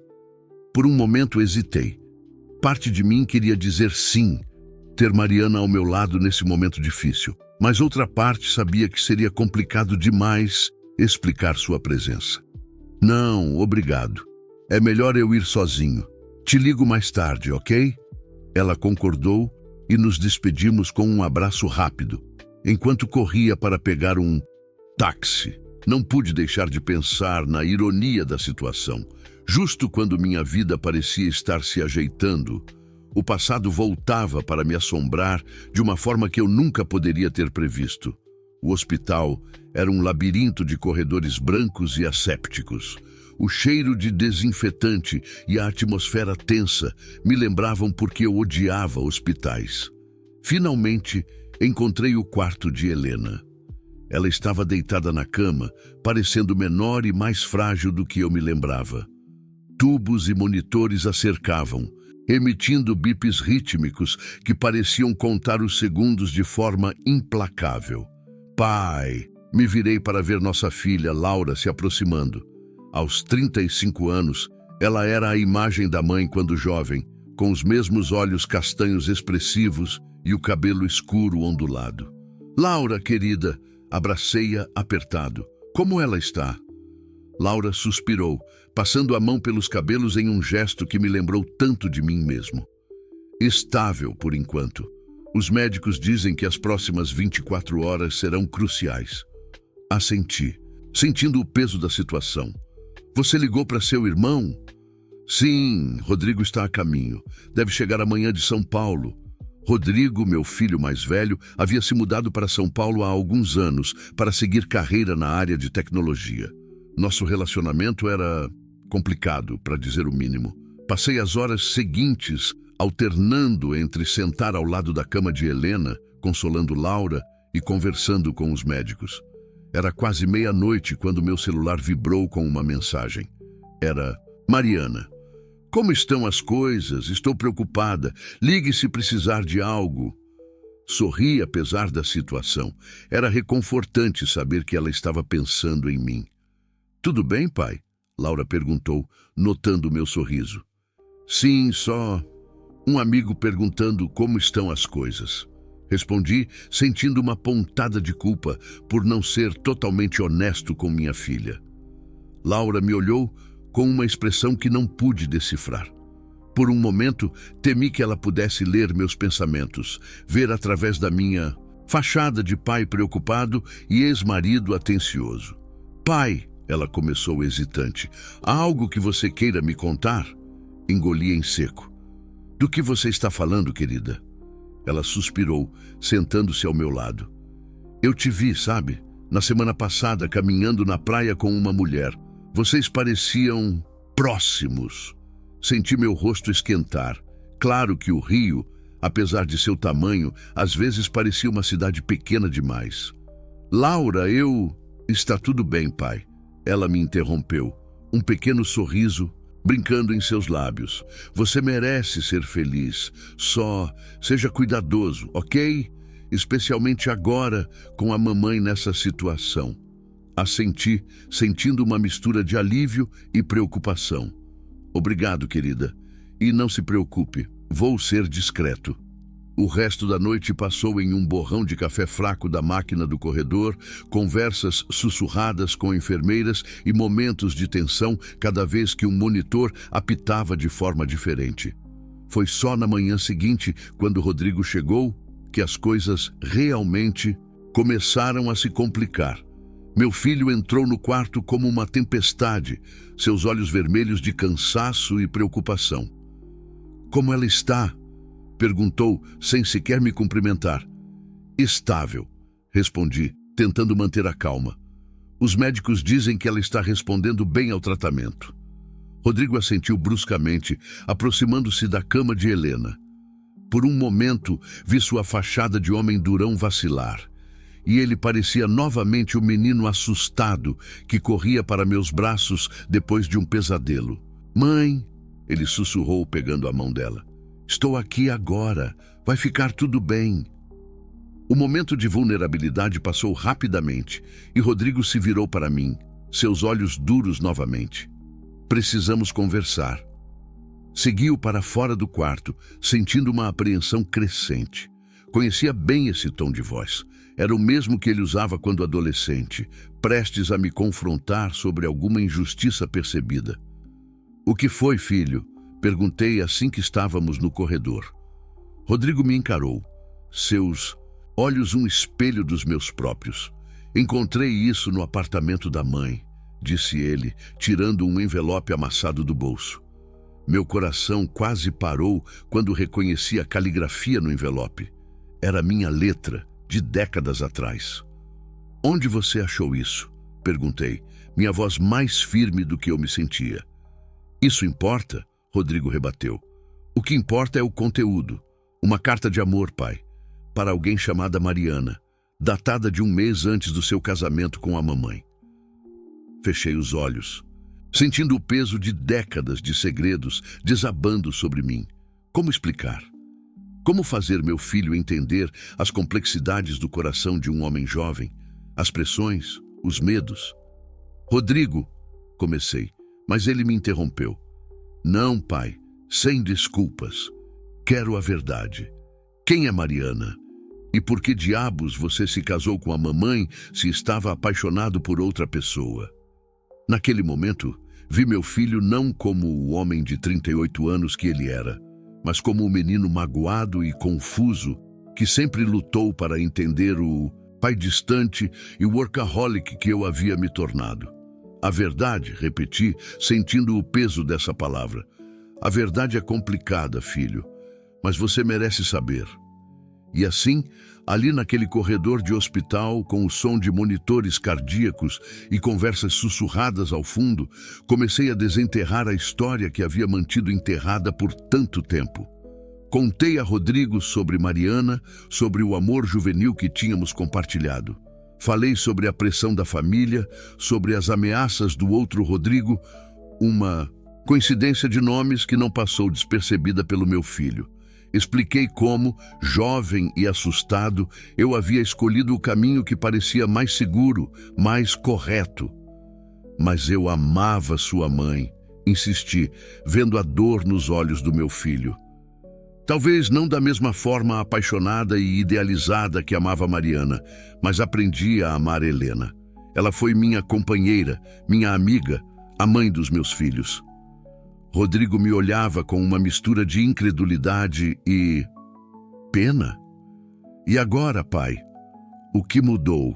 Por um momento hesitei. Parte de mim queria dizer sim, ter Mariana ao meu lado nesse momento difícil, mas outra parte sabia que seria complicado demais explicar sua presença. Não, obrigado. É melhor eu ir sozinho. Te ligo mais tarde, ok? Ela concordou e nos despedimos com um abraço rápido, enquanto corria para pegar um táxi. Não pude deixar de pensar na ironia da situação. Justo quando minha vida parecia estar se ajeitando, o passado voltava para me assombrar de uma forma que eu nunca poderia ter previsto. O hospital era um labirinto de corredores brancos e assépticos. O cheiro de desinfetante e a atmosfera tensa me lembravam porque eu odiava hospitais. Finalmente, encontrei o quarto de Helena. Ela estava deitada na cama, parecendo menor e mais frágil do que eu me lembrava. Tubos e monitores a cercavam, emitindo bips rítmicos que pareciam contar os segundos de forma implacável. Pai! Me virei para ver nossa filha, Laura, se aproximando. Aos 35 anos, ela era a imagem da mãe quando jovem, com os mesmos olhos castanhos expressivos e o cabelo escuro ondulado. Laura, querida! Abracei-a apertado. Como ela está? Laura suspirou, passando a mão pelos cabelos em um gesto que me lembrou tanto de mim mesmo. Estável, por enquanto. Os médicos dizem que as próximas 24 horas serão cruciais. Assenti, sentindo o peso da situação. Você ligou para seu irmão? Sim, Rodrigo está a caminho. Deve chegar amanhã de São Paulo. Rodrigo, meu filho mais velho, havia se mudado para São Paulo há alguns anos para seguir carreira na área de tecnologia. Nosso relacionamento era complicado, para dizer o mínimo. Passei as horas seguintes alternando entre sentar ao lado da cama de Helena, consolando Laura e conversando com os médicos. Era quase meia-noite quando meu celular vibrou com uma mensagem. Era Mariana. Como estão as coisas? Estou preocupada. Ligue se precisar de algo. Sorri apesar da situação. Era reconfortante saber que ela estava pensando em mim. Tudo bem, pai? Laura perguntou, notando meu sorriso. Sim, só um amigo perguntando como estão as coisas. Respondi, sentindo uma pontada de culpa por não ser totalmente honesto com minha filha. Laura me olhou com uma expressão que não pude decifrar. Por um momento, temi que ela pudesse ler meus pensamentos, ver através da minha fachada de pai preocupado e ex-marido atencioso. Pai, ela começou hesitante, há algo que você queira me contar? Engoli em seco. Do que você está falando, querida? Ela suspirou, sentando-se ao meu lado. Eu te vi, sabe? Na semana passada, caminhando na praia com uma mulher. Vocês pareciam próximos. Senti meu rosto esquentar. Claro que o Rio, apesar de seu tamanho, às vezes parecia uma cidade pequena demais. Laura, Está tudo bem, pai. Ela me interrompeu. Um pequeno sorriso brincando em seus lábios. Você merece ser feliz. Só seja cuidadoso, ok? Especialmente agora, com a mamãe nessa situação. Assenti, sentindo uma mistura de alívio e preocupação. Obrigado, querida. E não se preocupe, vou ser discreto. O resto da noite passou em um borrão de café fraco da máquina do corredor, conversas sussurradas com enfermeiras e momentos de tensão cada vez que um monitor apitava de forma diferente. Foi só na manhã seguinte, quando Rodrigo chegou, que as coisas realmente começaram a se complicar. Meu filho entrou no quarto como uma tempestade, seus olhos vermelhos de cansaço e preocupação. Como ela está? Perguntou, sem sequer me cumprimentar. Estável, respondi, tentando manter a calma. Os médicos dizem que ela está respondendo bem ao tratamento. Rodrigo assentiu bruscamente, aproximando-se da cama de Helena. Por um momento, vi sua fachada de homem durão vacilar. E ele parecia novamente o menino assustado que corria para meus braços depois de um pesadelo. Mãe, ele sussurrou pegando a mão dela. Estou aqui agora. Vai ficar tudo bem. O momento de vulnerabilidade passou rapidamente e Rodrigo se virou para mim, seus olhos duros novamente. Precisamos conversar. Segui-o para fora do quarto, sentindo uma apreensão crescente. Conhecia bem esse tom de voz. Era o mesmo que ele usava quando adolescente, prestes a me confrontar sobre alguma injustiça percebida. O que foi, filho? Perguntei assim que estávamos no corredor. Rodrigo me encarou. Seus olhos um espelho dos meus próprios. Encontrei isso no apartamento da mãe, disse ele, tirando um envelope amassado do bolso. Meu coração quase parou quando reconheci a caligrafia no envelope. Era minha letra, de décadas atrás. Onde você achou isso? Perguntei, minha voz mais firme do que eu me sentia. Isso importa? Rodrigo rebateu. O que importa é o conteúdo. Uma carta de amor, pai, para alguém chamada Mariana, datada de um mês antes do seu casamento com a mamãe. Fechei os olhos, sentindo o peso de décadas de segredos desabando sobre mim. Como explicar? Como fazer meu filho entender as complexidades do coração de um homem jovem, as pressões, os medos? Rodrigo, comecei, mas ele me interrompeu. Não, pai, sem desculpas. Quero a verdade. Quem é Mariana? E por que diabos você se casou com a mamãe se estava apaixonado por outra pessoa? Naquele momento, vi meu filho não como o homem de 38 anos que ele era, mas como um menino magoado e confuso que sempre lutou para entender o pai distante e workaholic que eu havia me tornado. A verdade, repeti, sentindo o peso dessa palavra. A verdade é complicada, filho, mas você merece saber. E assim, ali naquele corredor de hospital, com o som de monitores cardíacos e conversas sussurradas ao fundo, comecei a desenterrar a história que havia mantido enterrada por tanto tempo. Contei a Rodrigo sobre Mariana, sobre o amor juvenil que tínhamos compartilhado. Falei sobre a pressão da família, sobre as ameaças do outro Rodrigo, uma coincidência de nomes que não passou despercebida pelo meu filho. Expliquei como, jovem e assustado, eu havia escolhido o caminho que parecia mais seguro, mais correto. Mas eu amava sua mãe, insisti, vendo a dor nos olhos do meu filho. Talvez não da mesma forma apaixonada e idealizada que amava Mariana, mas aprendi a amar Helena. Ela foi minha companheira, minha amiga, a mãe dos meus filhos. Rodrigo me olhava com uma mistura de incredulidade e pena. E agora, pai, o que mudou?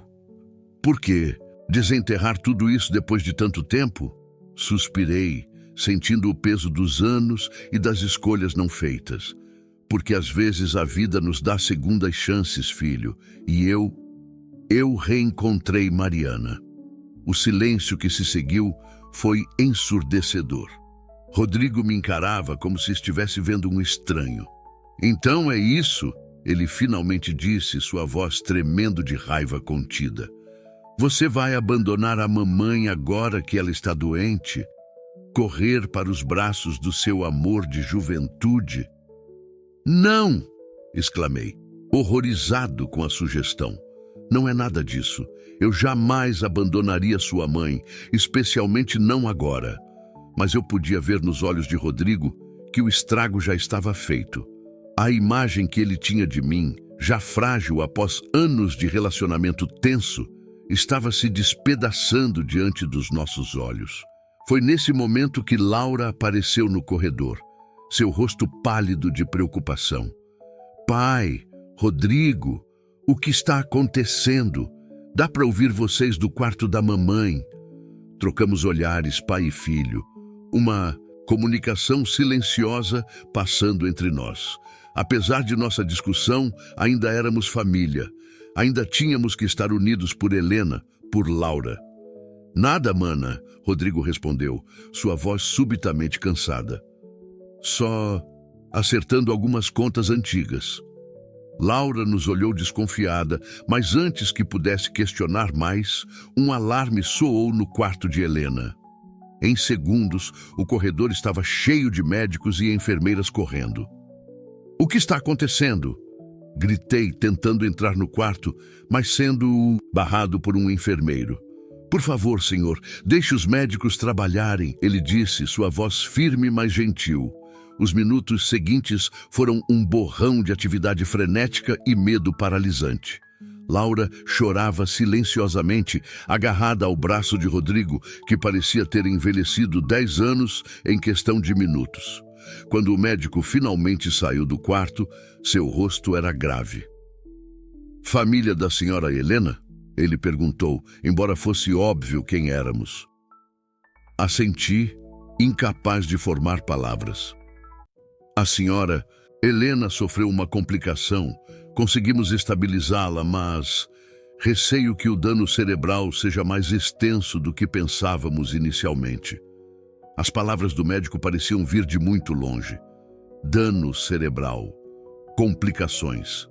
Por que desenterrar tudo isso depois de tanto tempo? Suspirei, sentindo o peso dos anos e das escolhas não feitas. Porque às vezes a vida nos dá segundas chances, filho, e eu Eu reencontrei Mariana. O silêncio que se seguiu foi ensurdecedor. Rodrigo me encarava como se estivesse vendo um estranho. Então é isso, ele finalmente disse, sua voz tremendo de raiva contida. Você vai abandonar a mamãe agora que ela está doente? Correr para os braços do seu amor de juventude? Não! Exclamei, horrorizado com a sugestão. Não é nada disso. Eu jamais abandonaria sua mãe, especialmente não agora. Mas eu podia ver nos olhos de Rodrigo que o estrago já estava feito. A imagem que ele tinha de mim, já frágil após anos de relacionamento tenso, estava se despedaçando diante dos nossos olhos. Foi nesse momento que Laura apareceu no corredor, seu rosto pálido de preocupação. Pai, Rodrigo, o que está acontecendo? Dá para ouvir vocês do quarto da mamãe. Trocamos olhares, pai e filho. Uma comunicação silenciosa passando entre nós. Apesar de nossa discussão, ainda éramos família. Ainda tínhamos que estar unidos por Helena, por Laura. Nada, mana, Rodrigo respondeu, sua voz subitamente cansada. Só acertando algumas contas antigas. Laura nos olhou desconfiada, mas antes que pudesse questionar mais, um alarme soou no quarto de Helena. Em segundos, o corredor estava cheio de médicos e enfermeiras correndo. O que está acontecendo? Gritei, tentando entrar no quarto, mas sendo barrado por um enfermeiro. Por favor, senhor, deixe os médicos trabalharem, ele disse, sua voz firme, mas gentil. Os minutos seguintes foram um borrão de atividade frenética e medo paralisante. Laura chorava silenciosamente, agarrada ao braço de Rodrigo, que parecia ter envelhecido 10 anos em questão de minutos. Quando o médico finalmente saiu do quarto, seu rosto era grave. Família da senhora Helena? Ele perguntou, embora fosse óbvio quem éramos. Assenti, incapaz de formar palavras. A senhora Helena sofreu uma complicação. Conseguimos estabilizá-la, mas receio que o dano cerebral seja mais extenso do que pensávamos inicialmente. As palavras do médico pareciam vir de muito longe. Dano cerebral. Complicações.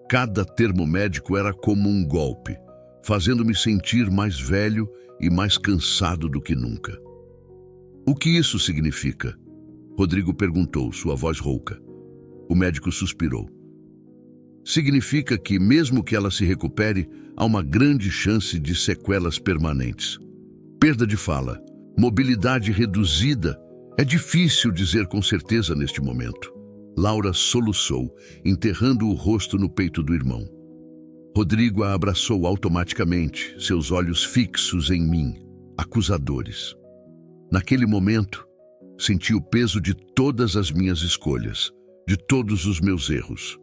Cada termo médico era como um golpe, fazendo-me sentir mais velho e mais cansado do que nunca. O que isso significa? Rodrigo perguntou, sua voz rouca. O médico suspirou. Significa que, mesmo que ela se recupere, há uma grande chance de sequelas permanentes. Perda de fala, mobilidade reduzida. É difícil dizer com certeza neste momento. Laura soluçou, enterrando o rosto no peito do irmão. Rodrigo a abraçou automaticamente, seus olhos fixos em mim, acusadores. Naquele momento, senti o peso de todas as minhas escolhas, de todos os meus erros.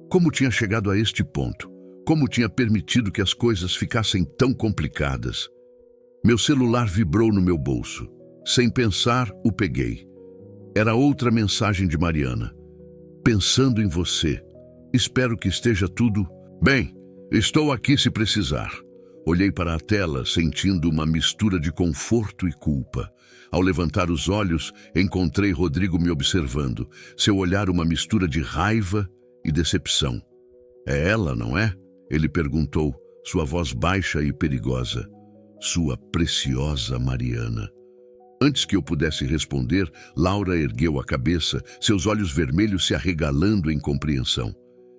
Como tinha chegado a este ponto? Como tinha permitido que as coisas ficassem tão complicadas? Meu celular vibrou no meu bolso. Sem pensar, o peguei. Era outra mensagem de Mariana. Pensando em você. Espero que esteja tudo bem. Estou aqui se precisar. Olhei para a tela, sentindo uma mistura de conforto e culpa. Ao levantar os olhos, encontrei Rodrigo me observando. Seu olhar uma mistura de raiva e decepção. É ela, não é? Ele perguntou, sua voz baixa e perigosa. Sua preciosa Mariana. Antes que eu pudesse responder, Laura ergueu a cabeça, seus olhos vermelhos se arregalando em compreensão.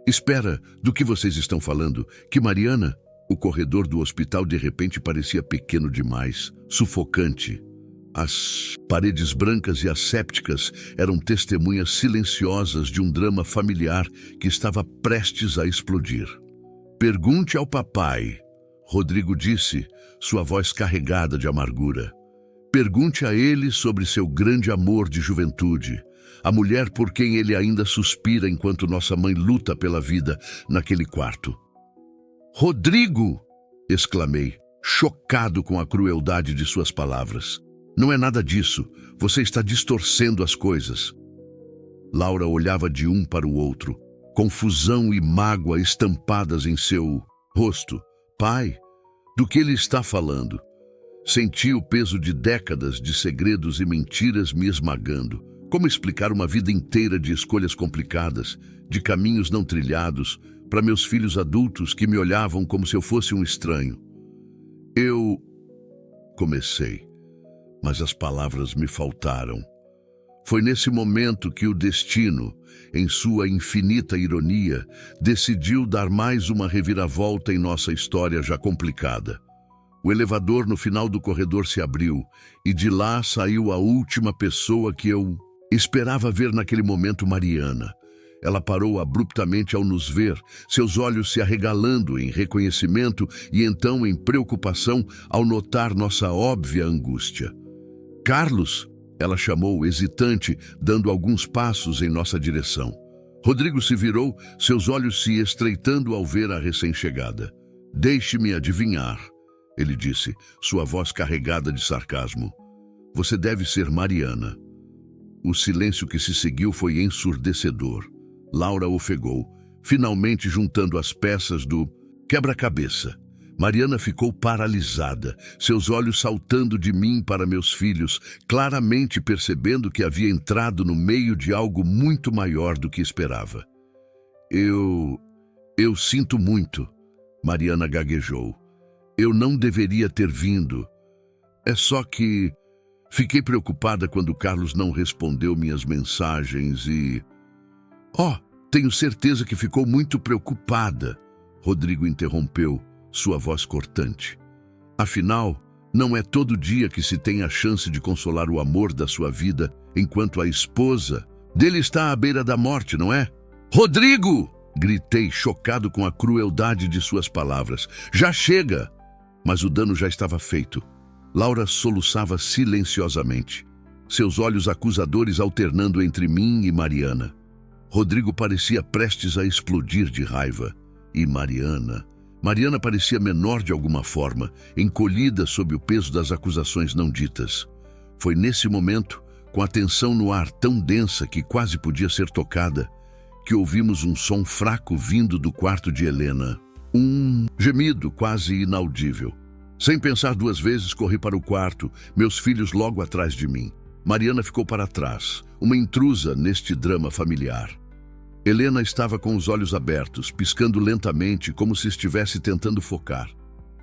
Espera, do que vocês estão falando? Que Mariana? O corredor do hospital de repente parecia pequeno demais, sufocante. As paredes brancas e assépticas eram testemunhas silenciosas de um drama familiar que estava prestes a explodir. Pergunte ao papai, Rodrigo disse, sua voz carregada de amargura. Pergunte a ele sobre seu grande amor de juventude, a mulher por quem ele ainda suspira enquanto nossa mãe luta pela vida naquele quarto. Rodrigo! Exclamei, chocado com a crueldade de suas palavras. Não é nada disso. Você está distorcendo as coisas. Laura olhava de um para o outro, confusão e mágoa estampadas em seu rosto. Pai, do que ele está falando? Senti o peso de décadas de segredos e mentiras me esmagando. Como explicar uma vida inteira de escolhas complicadas, de caminhos não trilhados, para meus filhos adultos que me olhavam como se eu fosse um estranho? Eu comecei, mas as palavras me faltaram. Foi nesse momento que o destino, em sua infinita ironia, decidiu dar mais uma reviravolta em nossa história já complicada. O elevador no final do corredor se abriu e de lá saiu a última pessoa que eu esperava ver naquele momento, Mariana. Ela parou abruptamente ao nos ver, seus olhos se arregalando em reconhecimento e então em preocupação ao notar nossa óbvia angústia. Carlos, ela chamou, hesitante, dando alguns passos em nossa direção. Rodrigo se virou, seus olhos se estreitando ao ver a recém-chegada. Deixe-me adivinhar, ele disse, sua voz carregada de sarcasmo. Você deve ser Mariana. O silêncio que se seguiu foi ensurdecedor. Laura ofegou, finalmente juntando as peças do quebra-cabeça. Mariana ficou paralisada, seus olhos saltando de mim para meus filhos, claramente percebendo que havia entrado no meio de algo muito maior do que esperava. Eu sinto muito, Mariana gaguejou. Eu não deveria ter vindo. É só que fiquei preocupada quando Carlos não respondeu minhas mensagens e... tenho certeza que ficou muito preocupada, Rodrigo interrompeu, sua voz cortante. Afinal, não é todo dia que se tem a chance de consolar o amor da sua vida, enquanto a esposa dele está à beira da morte, não é? Rodrigo! Gritei, chocado com a crueldade de suas palavras. Já chega! Mas o dano já estava feito. Laura soluçava silenciosamente, seus olhos acusadores alternando entre mim e Mariana. Rodrigo parecia prestes a explodir de raiva. E Mariana parecia menor de alguma forma, encolhida sob o peso das acusações não ditas. Foi nesse momento, com a tensão no ar tão densa que quase podia ser tocada, que ouvimos um som fraco vindo do quarto de Helena. Um gemido quase inaudível. Sem pensar duas vezes, corri para o quarto, meus filhos logo atrás de mim. Mariana ficou para trás, uma intrusa neste drama familiar. Helena estava com os olhos abertos, piscando lentamente, como se estivesse tentando focar.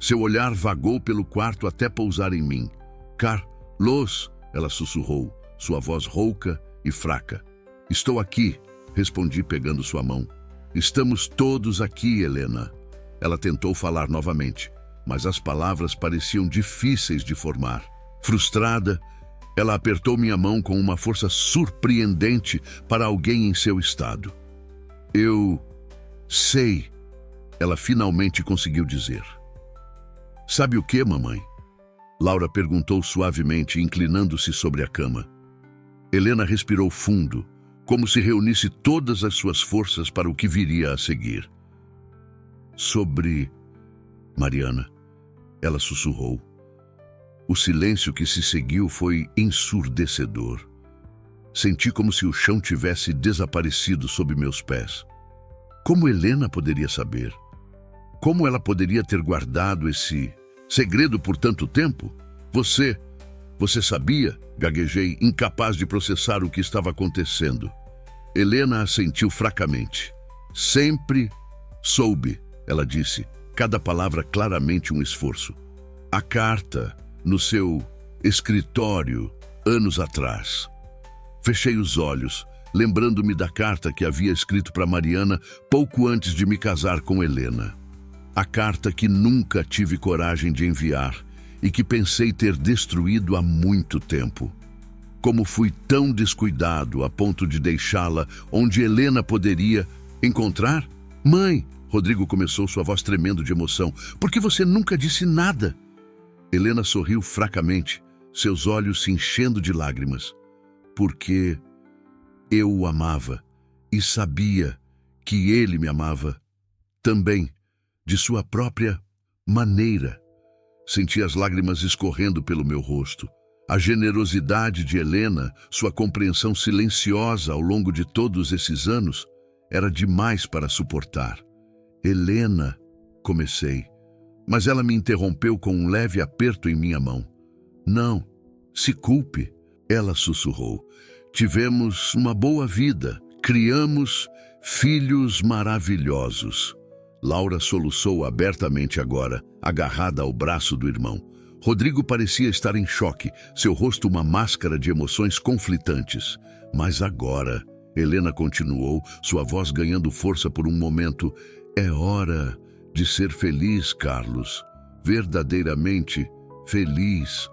Seu olhar vagou pelo quarto até pousar em mim. Carlos, ela sussurrou, sua voz rouca e fraca. Estou aqui, respondi pegando sua mão. Estamos todos aqui, Helena. Ela tentou falar novamente, mas as palavras pareciam difíceis de formar. Frustrada, ela apertou minha mão com uma força surpreendente para alguém em seu estado. Eu sei, ela finalmente conseguiu dizer. Sabe o que, mamãe? Laura perguntou suavemente, inclinando-se sobre a cama. Helena respirou fundo, como se reunisse todas as suas forças para o que viria a seguir. Sobre Mariana, ela sussurrou. O silêncio que se seguiu foi ensurdecedor. Senti como se o chão tivesse desaparecido sob meus pés. Como Helena poderia saber? Como ela poderia ter guardado esse segredo por tanto tempo? Você sabia? Gaguejei, incapaz de processar o que estava acontecendo. Helena assentiu fracamente. Sempre soube, ela disse, cada palavra claramente um esforço. A carta no seu escritório, anos atrás. Fechei os olhos, lembrando-me da carta que havia escrito para Mariana pouco antes de me casar com Helena. A carta que nunca tive coragem de enviar e que pensei ter destruído há muito tempo. Como fui tão descuidado a ponto de deixá-la onde Helena poderia encontrar? Mãe, Rodrigo começou, sua voz tremendo de emoção. Por que você nunca disse nada? Helena sorriu fracamente, seus olhos se enchendo de lágrimas. Porque eu o amava e sabia que ele me amava também, de sua própria maneira. Senti as lágrimas escorrendo pelo meu rosto. A generosidade de Helena, sua compreensão silenciosa ao longo de todos esses anos, era demais para suportar. Helena, comecei, Mas ela me interrompeu com um leve aperto em minha mão. Não, se culpe, ela sussurrou. Tivemos uma boa vida, criamos filhos maravilhosos. Laura soluçou abertamente agora, agarrada ao braço do irmão. Rodrigo parecia estar em choque, seu rosto uma máscara de emoções conflitantes. Mas agora, Helena continuou, sua voz ganhando força por um momento. É hora de ser feliz, Carlos. Verdadeiramente feliz.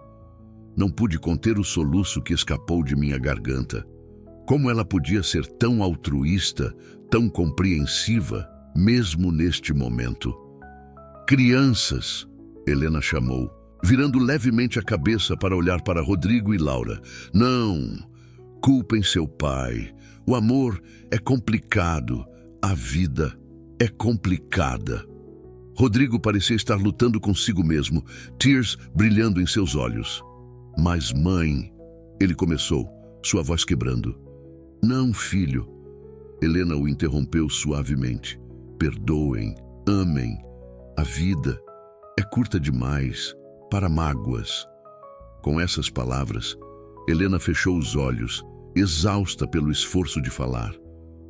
Não pude conter o soluço que escapou de minha garganta. Como ela podia ser tão altruísta, tão compreensiva, mesmo neste momento? Crianças, Helena chamou, virando levemente a cabeça para olhar para Rodrigo e Laura. Não, culpem seu pai. O amor é complicado. A vida é complicada. Rodrigo parecia estar lutando consigo mesmo, tears brilhando em seus olhos. Mas mãe, ele começou, sua voz quebrando. Não, filho. Helena o interrompeu suavemente. Perdoem, amem. A vida é curta demais para mágoas. Com essas palavras, Helena fechou os olhos, exausta pelo esforço de falar.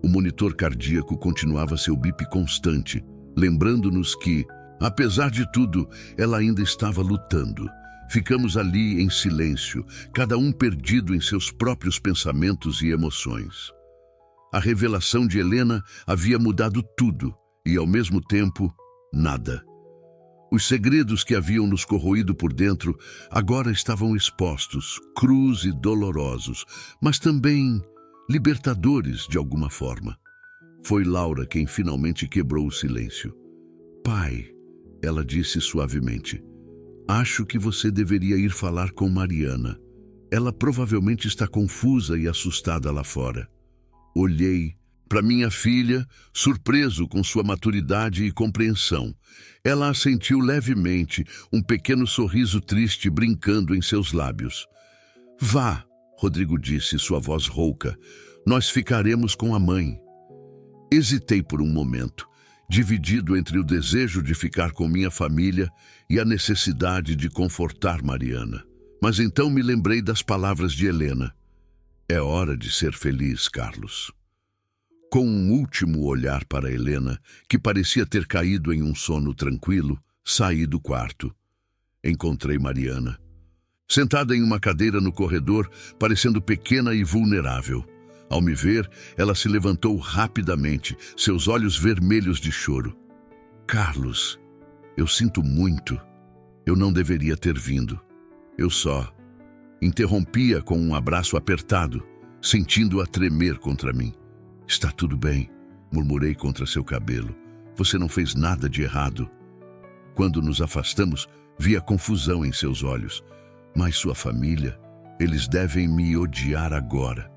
O monitor cardíaco continuava seu bip constante, lembrando-nos que, apesar de tudo, ela ainda estava lutando. Ficamos ali em silêncio, cada um perdido em seus próprios pensamentos e emoções. A revelação de Helena havia mudado tudo e, ao mesmo tempo, nada. Os segredos que haviam nos corroído por dentro agora estavam expostos, crus e dolorosos, mas também libertadores de alguma forma. Foi Laura quem finalmente quebrou o silêncio. Pai, ela disse suavemente, acho que você deveria ir falar com Mariana. Ela provavelmente está confusa e assustada lá fora. Olhei para minha filha, surpreso com sua maturidade e compreensão. Ela assentiu levemente, um pequeno sorriso triste brincando em seus lábios. Vá, Rodrigo disse, sua voz rouca. Nós ficaremos com a mãe. Hesitei por um momento, dividido entre o desejo de ficar com minha família e a necessidade de confortar Mariana. Mas então me lembrei das palavras de Helena. É hora de ser feliz, Carlos. Com um último olhar para Helena, que parecia ter caído em um sono tranquilo, saí do quarto. Encontrei Mariana, sentada em uma cadeira no corredor, parecendo pequena e vulnerável. Ao me ver, ela se levantou rapidamente, seus olhos vermelhos de choro. Carlos, eu sinto muito. Eu não deveria ter vindo. Eu só interrompia com um abraço apertado, sentindo-a tremer contra mim. Está tudo bem, murmurei contra seu cabelo. Você não fez nada de errado. Quando nos afastamos, vi a confusão em seus olhos. Mas sua família, eles devem me odiar agora.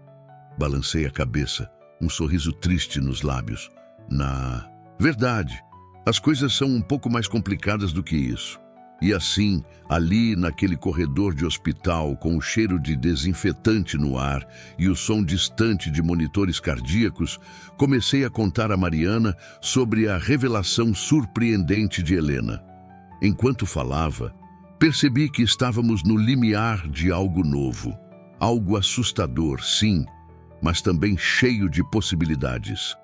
Balancei a cabeça, um sorriso triste nos lábios. Na verdade, as coisas são um pouco mais complicadas do que isso. E assim, ali naquele corredor de hospital, com o cheiro de desinfetante no ar e o som distante de monitores cardíacos, comecei a contar a Mariana sobre a revelação surpreendente de Helena. Enquanto falava, percebi que estávamos no limiar de algo novo. Algo assustador, sim, mas também cheio de possibilidades.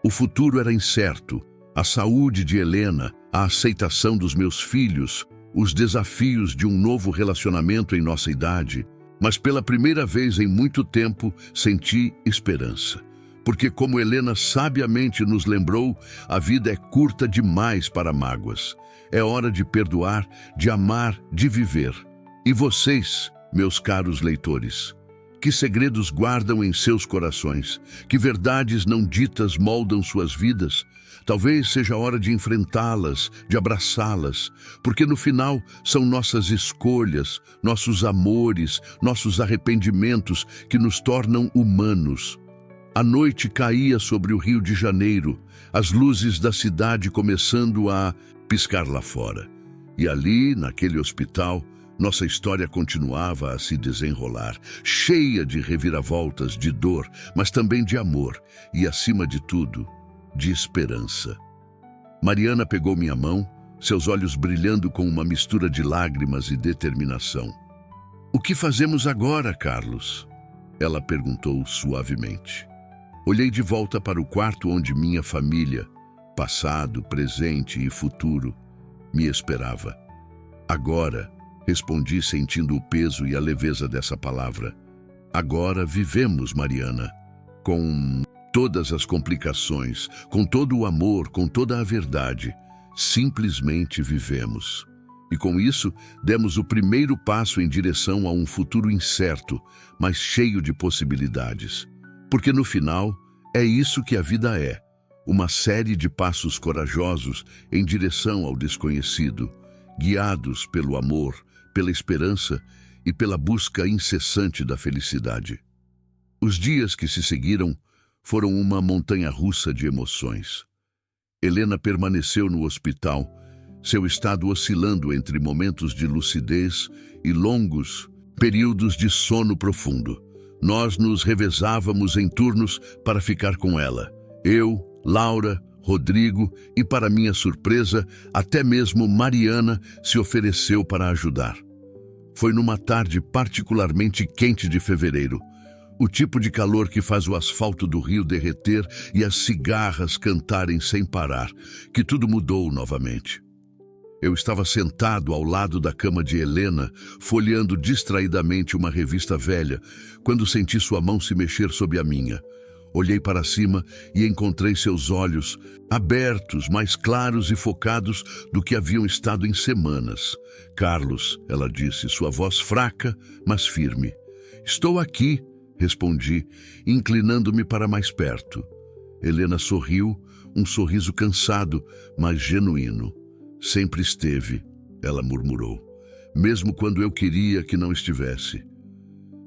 O futuro era incerto. A saúde de Helena, a aceitação dos meus filhos, os desafios de um novo relacionamento em nossa idade, mas pela primeira vez em muito tempo senti esperança. Porque, como Helena sabiamente nos lembrou, a vida é curta demais para mágoas. É hora de perdoar, de amar, de viver. E vocês, meus caros leitores, que segredos guardam em seus corações? Que verdades não ditas moldam suas vidas? Talvez seja a hora de enfrentá-las, de abraçá-las, porque no final são nossas escolhas, nossos amores, nossos arrependimentos que nos tornam humanos. A noite caía sobre o Rio de Janeiro, as luzes da cidade começando a piscar lá fora. E ali, naquele hospital, nossa história continuava a se desenrolar, cheia de reviravoltas, de dor, mas também de amor e, acima de tudo, de esperança. Mariana pegou minha mão, seus olhos brilhando com uma mistura de lágrimas e determinação. "O que fazemos agora, Carlos?" ela perguntou suavemente. Olhei de volta para o quarto onde minha família, passado, presente e futuro, me esperava. "Agora", respondi sentindo o peso e a leveza dessa palavra. "Agora vivemos, Mariana, com todas as complicações, com todo o amor, com toda a verdade. Simplesmente vivemos. E com isso, demos o primeiro passo em direção a um futuro incerto, mas cheio de possibilidades. Porque no final, é isso que a vida é. Uma série de passos corajosos em direção ao desconhecido, guiados pelo amor, pela esperança e pela busca incessante da felicidade." Os dias que se seguiram foram uma montanha-russa de emoções. Helena permaneceu no hospital, seu estado oscilando entre momentos de lucidez e longos períodos de sono profundo. Nós nos revezávamos em turnos para ficar com ela. Eu, Laura, Rodrigo e, para minha surpresa, até mesmo Mariana se ofereceu para ajudar. Foi numa tarde particularmente quente de fevereiro. O tipo de calor que faz o asfalto do rio derreter e as cigarras cantarem sem parar, que tudo mudou novamente. Eu estava sentado ao lado da cama de Helena, folheando distraidamente uma revista velha, quando senti sua mão se mexer sob a minha. Olhei para cima e encontrei seus olhos abertos, mais claros e focados do que haviam estado em semanas. "Carlos", ela disse, sua voz fraca, mas firme. "Estou aqui", respondi, inclinando-me para mais perto. Helena sorriu, um sorriso cansado, mas genuíno. "Sempre esteve", ela murmurou, "mesmo quando eu queria que não estivesse."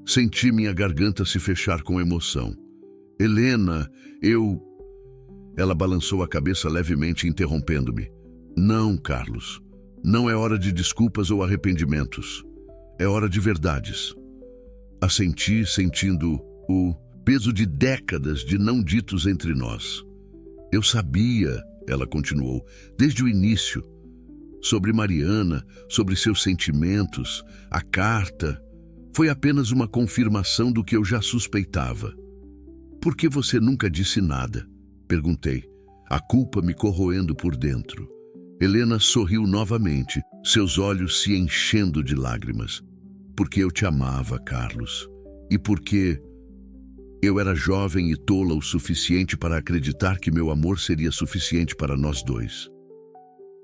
Senti minha garganta se fechar com emoção. "Helena, eu..." Ela balançou a cabeça levemente, interrompendo-me. "Não, Carlos. Não é hora de desculpas ou arrependimentos. É hora de verdades." Assenti, sentindo o peso de décadas de não ditos entre nós. "Eu sabia", ela continuou, "desde o início. Sobre Mariana, sobre seus sentimentos, a carta. Foi apenas uma confirmação do que eu já suspeitava." "Por que você nunca disse nada?" perguntei, a culpa me corroendo por dentro. Helena sorriu novamente, seus olhos se enchendo de lágrimas. "Porque eu te amava, Carlos. E porque eu era jovem e tola o suficiente para acreditar que meu amor seria suficiente para nós dois."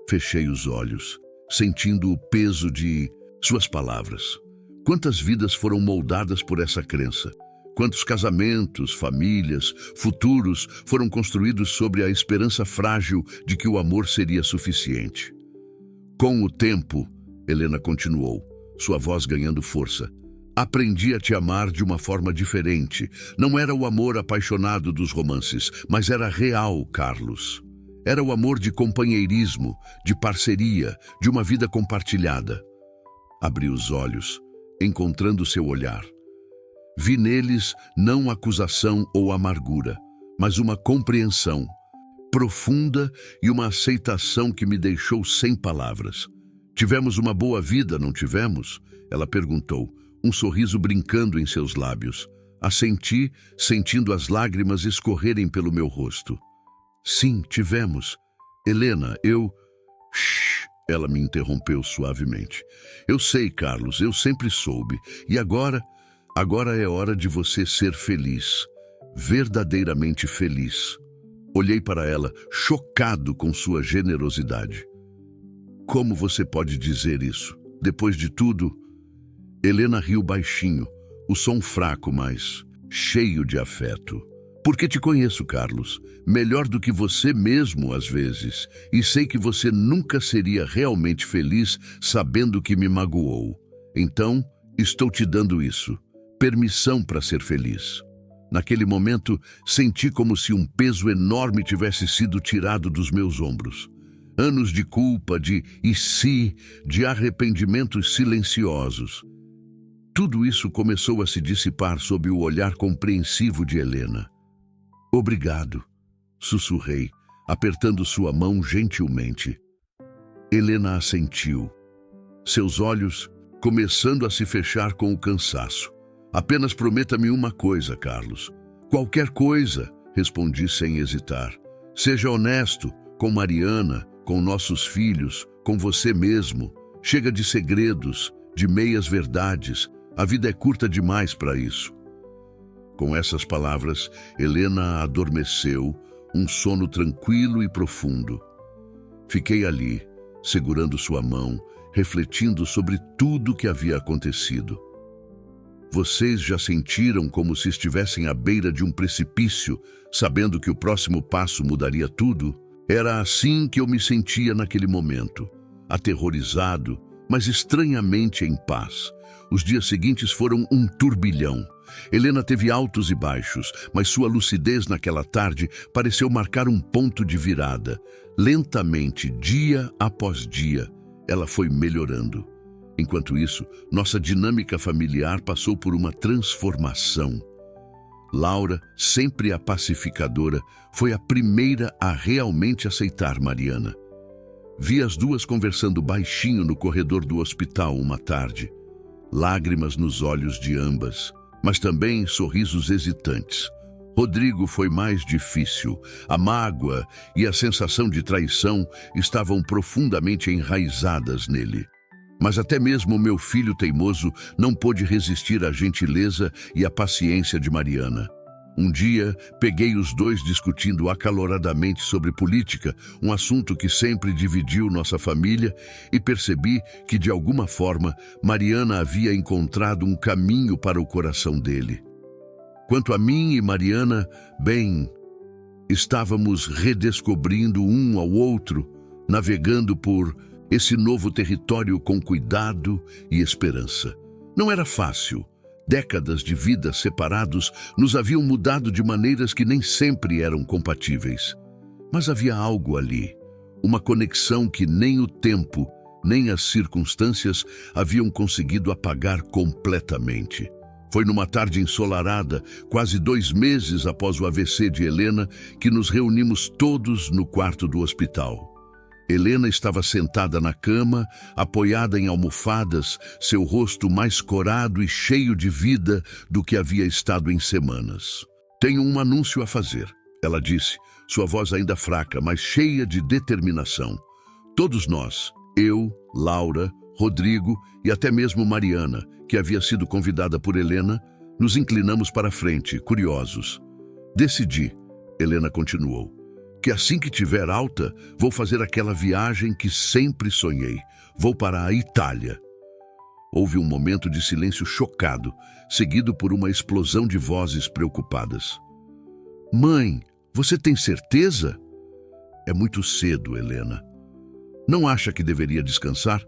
Fechei os olhos, sentindo o peso de suas palavras. Quantas vidas foram moldadas por essa crença? Quantos casamentos, famílias, futuros foram construídos sobre a esperança frágil de que o amor seria suficiente? "Com o tempo", Helena continuou, sua voz ganhando força, "aprendi a te amar de uma forma diferente. Não era o amor apaixonado dos romances, mas era real, Carlos. Era o amor de companheirismo, de parceria, de uma vida compartilhada." Abri os olhos, encontrando seu olhar. Vi neles não acusação ou amargura, mas uma compreensão profunda e uma aceitação que me deixou sem palavras. "Tivemos uma boa vida, não tivemos?" ela perguntou, um sorriso brincando em seus lábios. Assenti, sentindo as lágrimas escorrerem pelo meu rosto. "Sim, tivemos. Helena, eu..." "Shh", ela me interrompeu suavemente. "Eu sei, Carlos, eu sempre soube. E agora é hora de você ser feliz. Verdadeiramente feliz." Olhei para ela, chocado com sua generosidade. "Como você pode dizer isso? Depois de tudo..." Helena riu baixinho, o som fraco, mas cheio de afeto. "Porque te conheço, Carlos, melhor do que você mesmo às vezes, e sei que você nunca seria realmente feliz sabendo que me magoou. Então, estou te dando isso, permissão para ser feliz." Naquele momento, senti como se um peso enorme tivesse sido tirado dos meus ombros. Anos de culpa, de "e se", de arrependimentos silenciosos. Tudo isso começou a se dissipar sob o olhar compreensivo de Helena. "Obrigado", sussurrei, apertando sua mão gentilmente. Helena assentiu, seus olhos começando a se fechar com o cansaço. Apenas prometa-me uma coisa, Carlos. Qualquer coisa, respondi sem hesitar. Seja honesto com Mariana, com nossos filhos, com você mesmo. Chega de segredos, de meias verdades. A vida é curta demais para isso. Com essas palavras, Helena adormeceu, um sono tranquilo e profundo. Fiquei ali, segurando sua mão, refletindo sobre tudo o que havia acontecido. Vocês já sentiram como se estivessem à beira de um precipício, sabendo que o próximo passo mudaria tudo? Era assim que eu me sentia naquele momento, aterrorizado, mas estranhamente em paz. Os dias seguintes foram um turbilhão. Helena teve altos e baixos, mas sua lucidez naquela tarde pareceu marcar um ponto de virada. Lentamente, dia após dia, ela foi melhorando. Enquanto isso, nossa dinâmica familiar passou por uma transformação. Laura, sempre a pacificadora, foi a primeira a realmente aceitar Mariana. Vi as duas conversando baixinho no corredor do hospital uma tarde. Lágrimas nos olhos de ambas, mas também sorrisos hesitantes. Rodrigo foi mais difícil. A mágoa e a sensação de traição estavam profundamente enraizadas nele. Mas até mesmo meu filho teimoso não pôde resistir à gentileza e à paciência de Mariana. Um dia, peguei os dois discutindo acaloradamente sobre política, um assunto que sempre dividiu nossa família, e percebi que, de alguma forma, Mariana havia encontrado um caminho para o coração dele. Quanto a mim e Mariana, bem, estávamos redescobrindo um ao outro, navegando por esse novo território com cuidado e esperança. Não era fácil. Décadas de vida separados nos haviam mudado de maneiras que nem sempre eram compatíveis. Mas havia algo ali, uma conexão que nem o tempo, nem as circunstâncias haviam conseguido apagar completamente. Foi numa tarde ensolarada, quase 2 meses após o AVC de Helena, que nos reunimos todos no quarto do hospital. Helena estava sentada na cama, apoiada em almofadas, seu rosto mais corado e cheio de vida do que havia estado em semanas. Tenho um anúncio a fazer, ela disse, sua voz ainda fraca, mas cheia de determinação. Todos nós, eu, Laura, Rodrigo e até mesmo Mariana, que havia sido convidada por Helena, nos inclinamos para a frente, curiosos. Decidi, Helena continuou, que assim que tiver alta, vou fazer aquela viagem que sempre sonhei. Vou para a Itália. Houve um momento de silêncio chocado, seguido por uma explosão de vozes preocupadas. Mãe, você tem certeza? É muito cedo, Helena. Não acha que deveria descansar?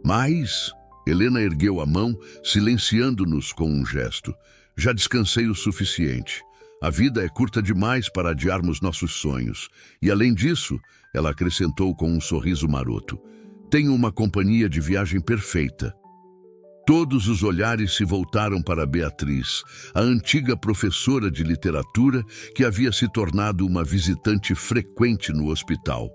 Mas, Helena ergueu a mão, silenciando-nos com um gesto. Já descansei o suficiente. A vida é curta demais para adiarmos nossos sonhos. E além disso, ela acrescentou com um sorriso maroto, tenho uma companhia de viagem perfeita. Todos os olhares se voltaram para Beatriz, a antiga professora de literatura que havia se tornado uma visitante frequente no hospital.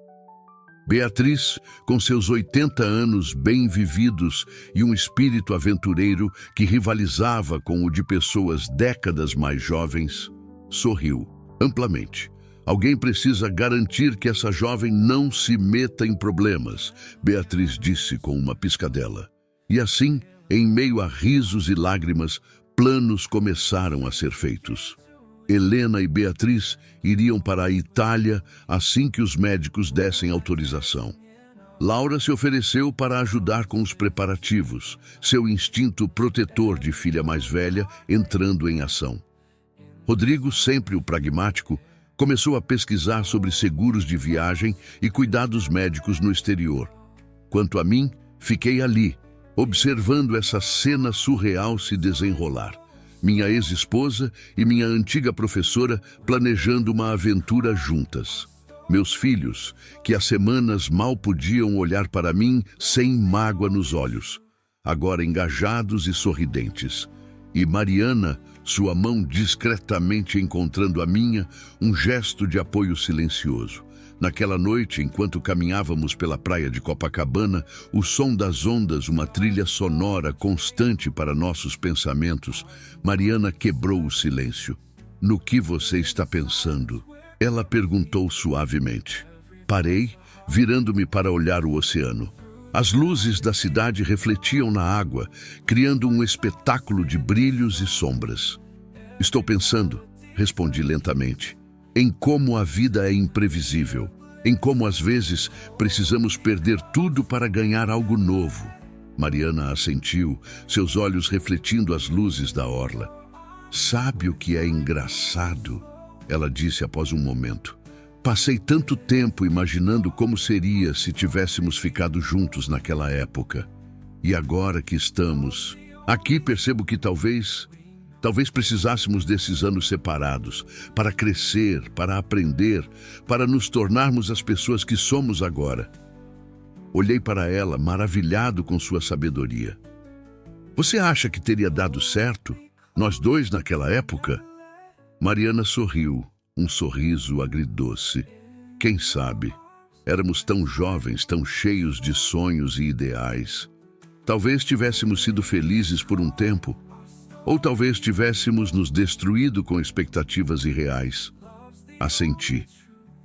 Beatriz, com seus 80 anos bem vividos e um espírito aventureiro que rivalizava com o de pessoas décadas mais jovens, sorriu amplamente. Alguém precisa garantir que essa jovem não se meta em problemas, Beatriz disse com uma piscadela. E assim, em meio a risos e lágrimas, planos começaram a ser feitos. Helena e Beatriz iriam para a Itália assim que os médicos dessem autorização. Laura se ofereceu para ajudar com os preparativos, seu instinto protetor de filha mais velha entrando em ação. Rodrigo, sempre o pragmático, começou a pesquisar sobre seguros de viagem e cuidados médicos no exterior. Quanto a mim, fiquei ali, observando essa cena surreal se desenrolar. Minha ex-esposa e minha antiga professora planejando uma aventura juntas. Meus filhos, que há semanas mal podiam olhar para mim sem mágoa nos olhos, agora engajados e sorridentes. E Mariana, sua mão discretamente encontrando a minha, um gesto de apoio silencioso. Naquela noite, enquanto caminhávamos pela praia de Copacabana, o som das ondas, uma trilha sonora constante para nossos pensamentos, Mariana quebrou o silêncio. No que você está pensando? Ela perguntou suavemente. Parei, virando-me para olhar o oceano. As luzes da cidade refletiam na água, criando um espetáculo de brilhos e sombras. Estou pensando, respondi lentamente, em como a vida é imprevisível, em como às vezes precisamos perder tudo para ganhar algo novo. Mariana assentiu, seus olhos refletindo as luzes da orla. Sabe o que é engraçado? Ela disse após um momento. Passei tanto tempo imaginando como seria se tivéssemos ficado juntos naquela época. E agora que estamos aqui, percebo que talvez precisássemos desses anos separados para crescer, para aprender, para nos tornarmos as pessoas que somos agora. Olhei para ela, maravilhado com sua sabedoria. Você acha que teria dado certo, nós dois naquela época? Mariana sorriu, um sorriso agridoce. Quem sabe? Éramos tão jovens, tão cheios de sonhos e ideais. Talvez tivéssemos sido felizes por um tempo, ou talvez tivéssemos nos destruído com expectativas irreais. Assenti,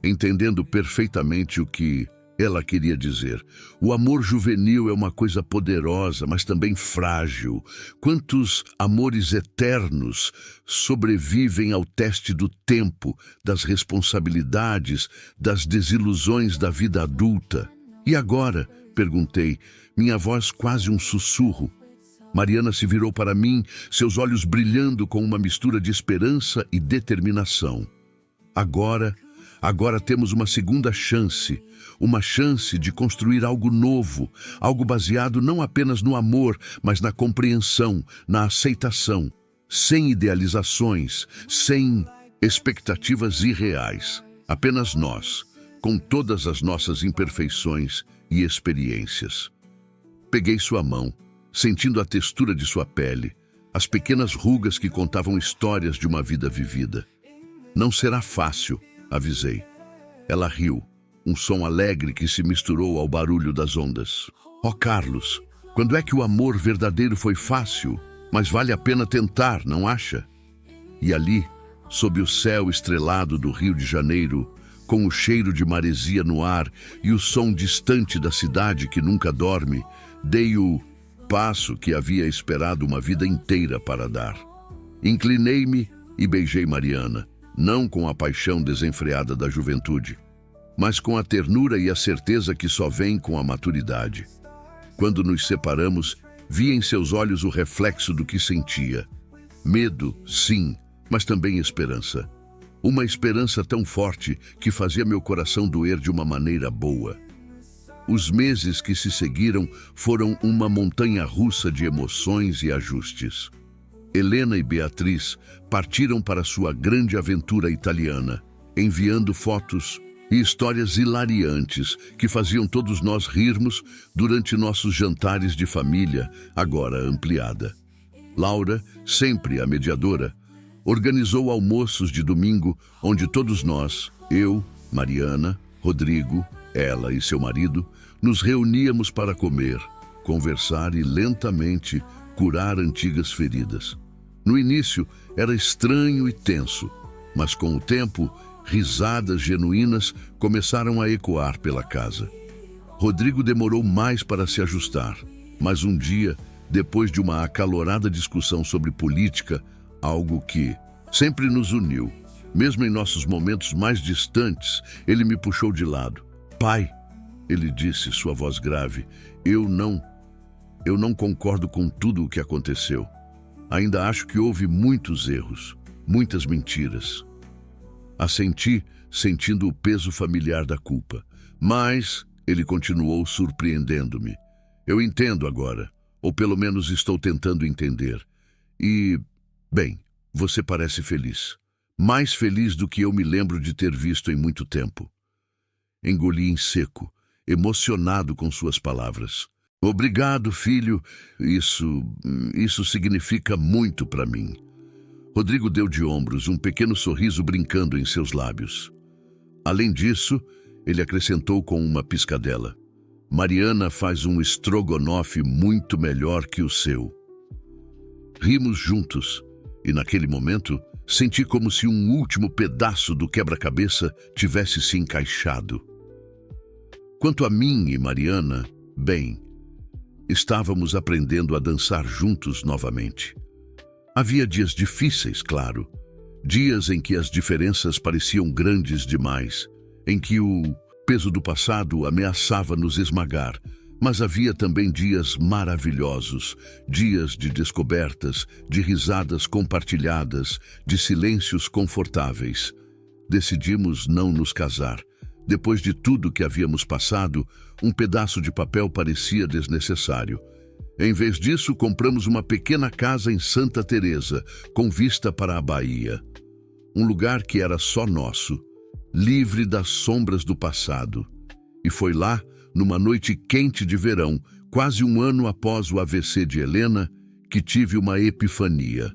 entendendo perfeitamente o que ela queria dizer. O amor juvenil é uma coisa poderosa, mas também frágil. Quantos amores eternos sobrevivem ao teste do tempo, das responsabilidades, das desilusões da vida adulta? E agora? Perguntei, minha voz quase um sussurro. Mariana se virou para mim, seus olhos brilhando com uma mistura de esperança e determinação. Agora temos uma segunda chance, uma chance de construir algo novo, algo baseado não apenas no amor, mas na compreensão, na aceitação, sem idealizações, sem expectativas irreais. Apenas nós, com todas as nossas imperfeições e experiências. Peguei sua mão, sentindo a textura de sua pele, as pequenas rugas que contavam histórias de uma vida vivida. Não será fácil, avisei. Ela riu, um som alegre que se misturou ao barulho das ondas. Oh, Carlos, quando é que o amor verdadeiro foi fácil? Mas vale a pena tentar, não acha? E ali, sob o céu estrelado do Rio de Janeiro, com o cheiro de maresia no ar e o som distante da cidade que nunca dorme, dei o passo que havia esperado uma vida inteira para dar. Inclinei-me e beijei Mariana, não com a paixão desenfreada da juventude, mas com a ternura e a certeza que só vem com a maturidade. Quando nos separamos, vi em seus olhos o reflexo do que sentia. Medo, sim, mas também esperança. Uma esperança tão forte que fazia meu coração doer de uma maneira boa. Os meses que se seguiram foram uma montanha-russa de emoções e ajustes. Helena e Beatriz partiram para sua grande aventura italiana, enviando fotos e histórias hilariantes que faziam todos nós rirmos durante nossos jantares de família, agora ampliada. Laura, sempre a mediadora, organizou almoços de domingo onde todos nós, eu, Mariana, Rodrigo, ela e seu marido, nos reuníamos para comer, conversar e lentamente curar antigas feridas. No início era estranho e tenso, mas com o tempo, risadas genuínas começaram a ecoar pela casa. Rodrigo demorou mais para se ajustar, mas um dia, depois de uma acalorada discussão sobre política, algo que sempre nos uniu, mesmo em nossos momentos mais distantes, ele me puxou de lado. Pai, ele disse, sua voz grave, eu não concordo com tudo o que aconteceu. Ainda acho que houve muitos erros, muitas mentiras. Assenti, sentindo o peso familiar da culpa. Mas ele continuou surpreendendo-me. Eu entendo agora, ou pelo menos estou tentando entender. E, bem, você parece feliz. Mais feliz do que eu me lembro de ter visto em muito tempo. Engoli em seco, emocionado com suas palavras. Obrigado, filho. Isso significa muito para mim. Rodrigo deu de ombros, um pequeno sorriso brincando em seus lábios. Além disso, Ele acrescentou com uma piscadela. Mariana faz um estrogonofe muito melhor que o seu. Rimos juntos, e naquele momento senti como se um último pedaço do quebra-cabeça tivesse se encaixado. Quanto a mim e Mariana, bem, estávamos aprendendo a dançar juntos novamente. Havia dias difíceis, claro, dias em que as diferenças pareciam grandes demais, em que o peso do passado ameaçava nos esmagar, mas havia também dias maravilhosos, dias de descobertas, de risadas compartilhadas, de silêncios confortáveis. Decidimos não nos casar. Depois de tudo que havíamos passado, um pedaço de papel parecia desnecessário. Em vez disso, compramos uma pequena casa em Santa Teresa, com vista para a Bahia. Um lugar que era só nosso, livre das sombras do passado. E foi lá, numa noite quente de verão, quase um ano após o AVC de Helena, que tive uma epifania.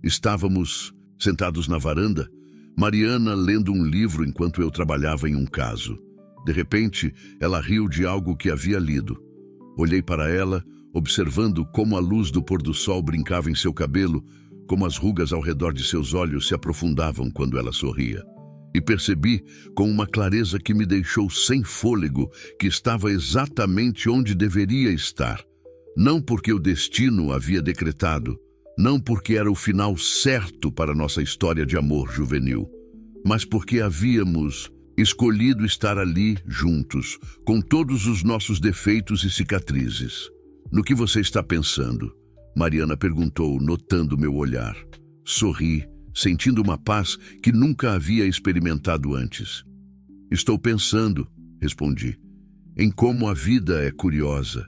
Estávamos sentados na varanda, Mariana lendo um livro enquanto eu trabalhava em um caso. De repente, ela riu de algo que havia lido. Olhei para ela, observando como a luz do pôr do sol brincava em seu cabelo, como as rugas ao redor de seus olhos se aprofundavam quando ela sorria. E percebi, com uma clareza que me deixou sem fôlego, que estava exatamente onde deveria estar. Não porque o destino havia decretado, não porque era o final certo para nossa história de amor juvenil, mas porque havíamos escolhido estar ali juntos, com todos os nossos defeitos e cicatrizes. No que você está pensando? Mariana perguntou, notando meu olhar. Sorri, sentindo uma paz que nunca havia experimentado antes. Estou pensando, respondi, em como a vida é curiosa,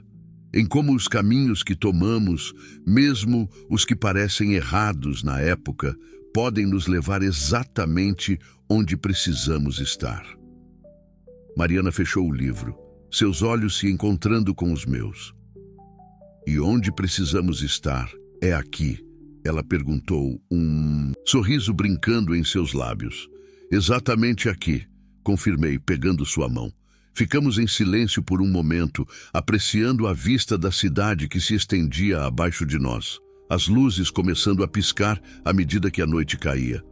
em como os caminhos que tomamos, mesmo os que parecem errados na época, podem nos levar exatamente onde precisamos estar. Mariana fechou o livro, seus olhos se encontrando com os meus. E onde precisamos estar é aqui, ela perguntou, um sorriso brincando em seus lábios. Exatamente aqui, confirmei, pegando sua mão. Ficamos em silêncio por um momento, apreciando a vista da cidade que se estendia abaixo de nós, as luzes começando a piscar à medida que a noite caía.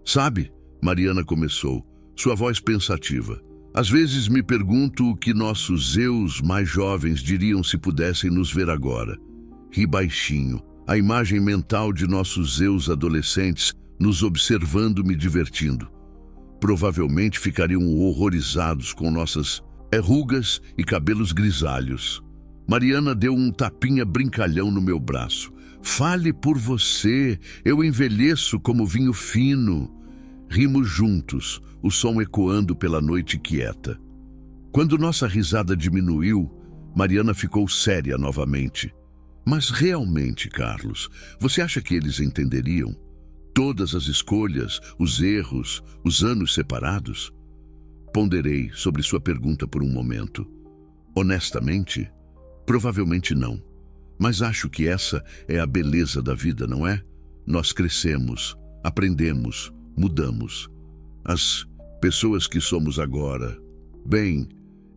Sabe, Mariana começou, sua voz pensativa. Às vezes me pergunto o que nossos eus mais jovens diriam se pudessem nos ver agora. Ri baixinho, a imagem mental de nossos eus adolescentes nos observando me divertindo. Provavelmente ficariam horrorizados com nossas rugas e cabelos grisalhos. Mariana deu um tapinha brincalhão no meu braço. Fale por você, eu envelheço como vinho fino. Rimos juntos, o som ecoando pela noite quieta. Quando nossa risada diminuiu, Mariana ficou séria novamente. Mas realmente, Carlos, você acha que eles entenderiam? Todas as escolhas, os erros, os anos separados? Ponderei sobre sua pergunta por um momento. Honestamente, provavelmente não. Mas acho que essa é a beleza da vida, não é? Nós crescemos, aprendemos, mudamos. As pessoas que somos agora, bem,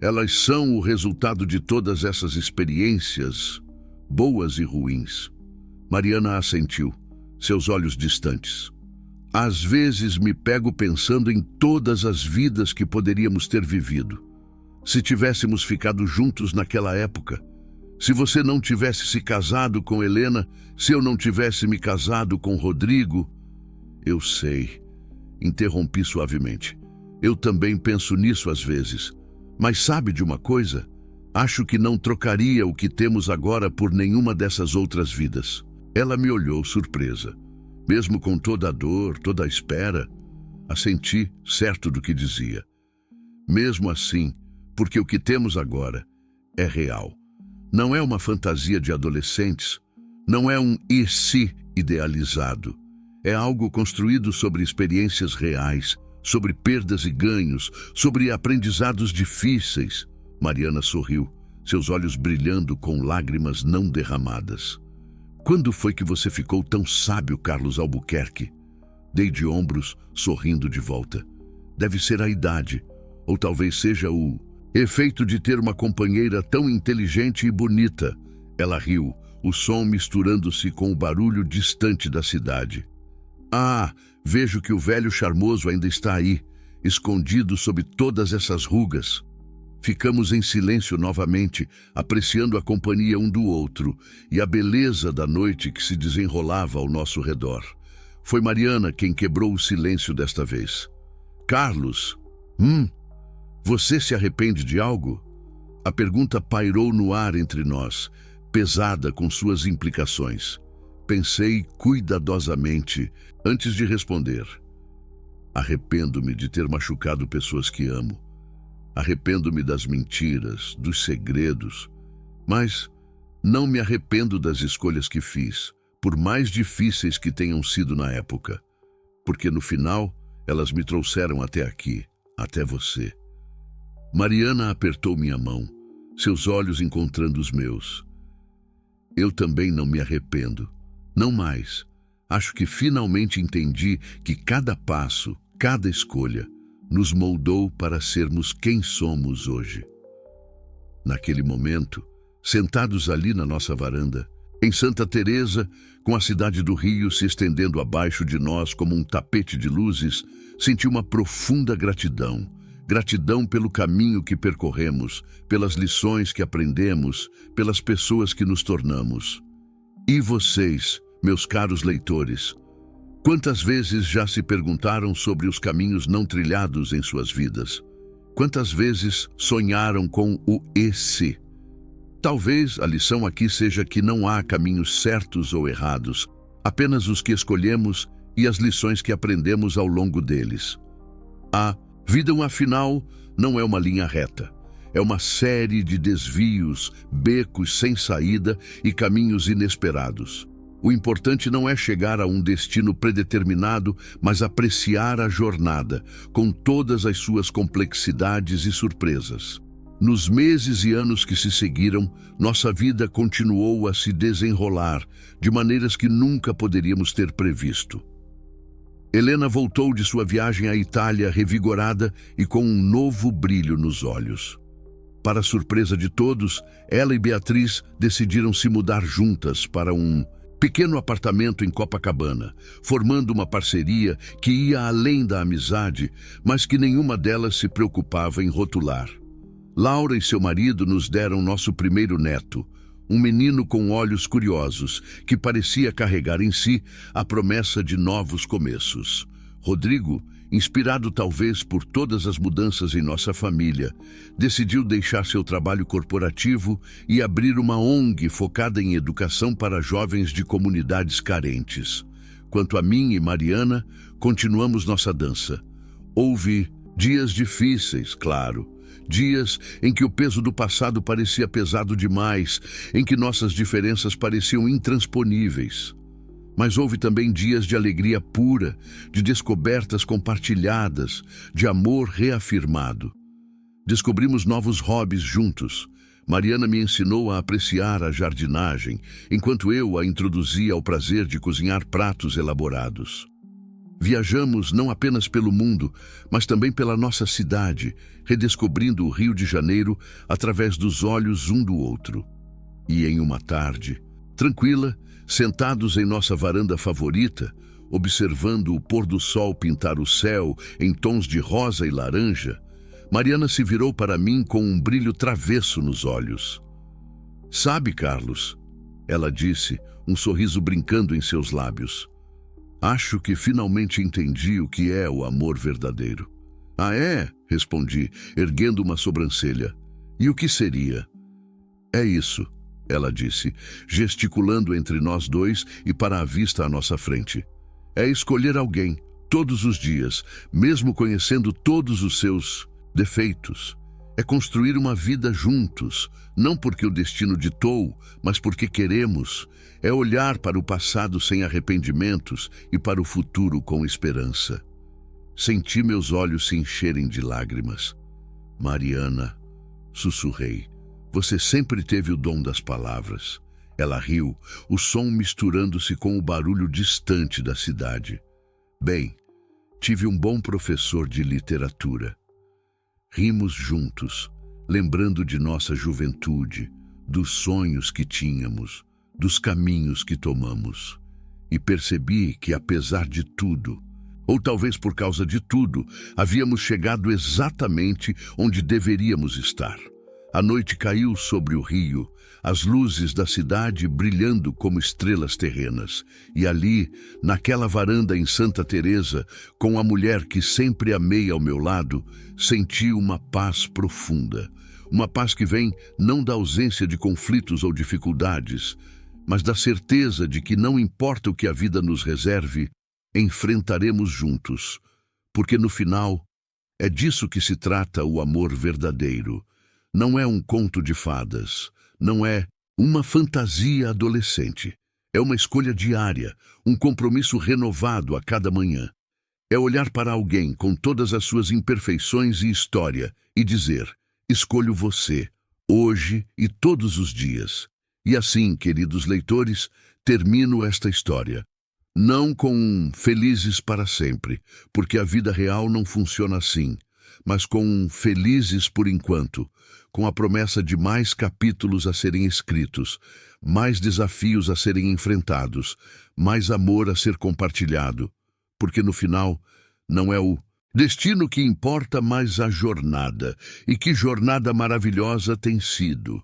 elas são o resultado de todas essas experiências, boas e ruins. Mariana assentiu, seus olhos distantes. Às vezes me pego pensando em todas as vidas que poderíamos ter vivido. Se tivéssemos ficado juntos naquela época, se você não tivesse se casado com Helena, se eu não tivesse me casado com Rodrigo... Eu sei, interrompi suavemente. Eu também penso nisso às vezes. Mas sabe de uma coisa? Acho que não trocaria o que temos agora por nenhuma dessas outras vidas. Ela me olhou surpresa. Mesmo com toda a dor, toda a espera, assenti, certo do que dizia. Mesmo assim, porque o que temos agora é real. Não é uma fantasia de adolescentes, não é um e se idealizado. É algo construído sobre experiências reais, sobre perdas e ganhos, sobre aprendizados difíceis. Mariana sorriu, seus olhos brilhando com lágrimas não derramadas. Quando foi que você ficou tão sábio, Carlos Albuquerque? Dei de ombros, sorrindo de volta. Deve ser a idade. Ou talvez seja o efeito de ter uma companheira tão inteligente e bonita. Ela riu, o som misturando-se com o barulho distante da cidade. Ah, vejo que o velho charmoso ainda está aí, escondido sob todas essas rugas. Ficamos em silêncio novamente, apreciando a companhia um do outro e a beleza da noite que se desenrolava ao nosso redor. Foi Mariana quem quebrou o silêncio desta vez. Carlos, você se arrepende de algo? A pergunta pairou no ar entre nós, pesada com suas implicações. Pensei cuidadosamente antes de responder. Arrependo-me de ter machucado pessoas que amo. Arrependo-me das mentiras, dos segredos, mas não me arrependo das escolhas que fiz, por mais difíceis que tenham sido na época, porque no final elas me trouxeram até aqui, até você. Mariana apertou minha mão, seus olhos encontrando os meus. Eu também não me arrependo, não mais. Acho que finalmente entendi que cada passo, cada escolha, nos moldou para sermos quem somos hoje. Naquele momento, sentados ali na nossa varanda, em Santa Teresa, com a cidade do Rio se estendendo abaixo de nós como um tapete de luzes, senti uma profunda gratidão. Gratidão pelo caminho que percorremos, pelas lições que aprendemos, pelas pessoas que nos tornamos. E vocês, meus caros leitores, quantas vezes já se perguntaram sobre os caminhos não trilhados em suas vidas? Quantas vezes sonharam com o e se? Talvez a lição aqui seja que não há caminhos certos ou errados, apenas os que escolhemos e as lições que aprendemos ao longo deles. A vida, afinal, não é uma linha reta. É uma série de desvios, becos sem saída e caminhos inesperados. O importante não é chegar a um destino predeterminado, mas apreciar a jornada, com todas as suas complexidades e surpresas. Nos meses e anos que se seguiram, nossa vida continuou a se desenrolar de maneiras que nunca poderíamos ter previsto. Helena voltou de sua viagem à Itália revigorada e com um novo brilho nos olhos. Para a surpresa de todos, ela e Beatriz decidiram se mudar juntas para um pequeno apartamento em Copacabana, formando uma parceria que ia além da amizade, mas que nenhuma delas se preocupava em rotular. Laura e seu marido nos deram nosso primeiro neto, um menino com olhos curiosos, que parecia carregar em si a promessa de novos começos. Rodrigo, inspirado talvez por todas as mudanças em nossa família, decidiu deixar seu trabalho corporativo e abrir uma ONG focada em educação para jovens de comunidades carentes. Quanto a mim e Mariana, continuamos nossa dança. Houve dias difíceis, claro. Dias em que o peso do passado parecia pesado demais, em que nossas diferenças pareciam intransponíveis. Mas houve também dias de alegria pura, de descobertas compartilhadas, de amor reafirmado. Descobrimos novos hobbies juntos. Mariana me ensinou a apreciar a jardinagem, enquanto eu a introduzia ao prazer de cozinhar pratos elaborados. Viajamos não apenas pelo mundo, mas também pela nossa cidade, redescobrindo o Rio de Janeiro através dos olhos um do outro. E em uma tarde, tranquila, sentados em nossa varanda favorita, observando o pôr do sol pintar o céu em tons de rosa e laranja, Mariana se virou para mim com um brilho travesso nos olhos. "Sabe, Carlos," ela disse, um sorriso brincando em seus lábios, "acho que finalmente entendi o que é o amor verdadeiro." "Ah, é?" respondi, erguendo uma sobrancelha. "E o que seria?" "É isso," ela disse, gesticulando entre nós dois e para a vista à nossa frente. "É escolher alguém, todos os dias, mesmo conhecendo todos os seus defeitos. É construir uma vida juntos, não porque o destino ditou, mas porque queremos. É olhar para o passado sem arrependimentos e para o futuro com esperança." Senti meus olhos se encherem de lágrimas. "Mariana," sussurrei, "você sempre teve o dom das palavras." Ela riu, o som misturando-se com o barulho distante da cidade. "Bem, tive um bom professor de literatura." Rimos juntos, lembrando de nossa juventude, dos sonhos que tínhamos, dos caminhos que tomamos. E percebi que, apesar de tudo, ou talvez por causa de tudo, havíamos chegado exatamente onde deveríamos estar. A noite caiu sobre o rio, as luzes da cidade brilhando como estrelas terrenas. E ali, naquela varanda em Santa Teresa, com a mulher que sempre amei ao meu lado, senti uma paz profunda. Uma paz que vem não da ausência de conflitos ou dificuldades, mas da certeza de que não importa o que a vida nos reserve, enfrentaremos juntos. Porque no final, é disso que se trata o amor verdadeiro. Não é um conto de fadas, não é uma fantasia adolescente. É uma escolha diária, um compromisso renovado a cada manhã. É olhar para alguém com todas as suas imperfeições e história e dizer: escolho você, hoje e todos os dias. E assim, queridos leitores, termino esta história. Não com um felizes para sempre, porque a vida real não funciona assim, mas com um felizes por enquanto, com a promessa de mais capítulos a serem escritos, mais desafios a serem enfrentados, mais amor a ser compartilhado, porque no final não é o destino que importa, mas a jornada, e que jornada maravilhosa tem sido.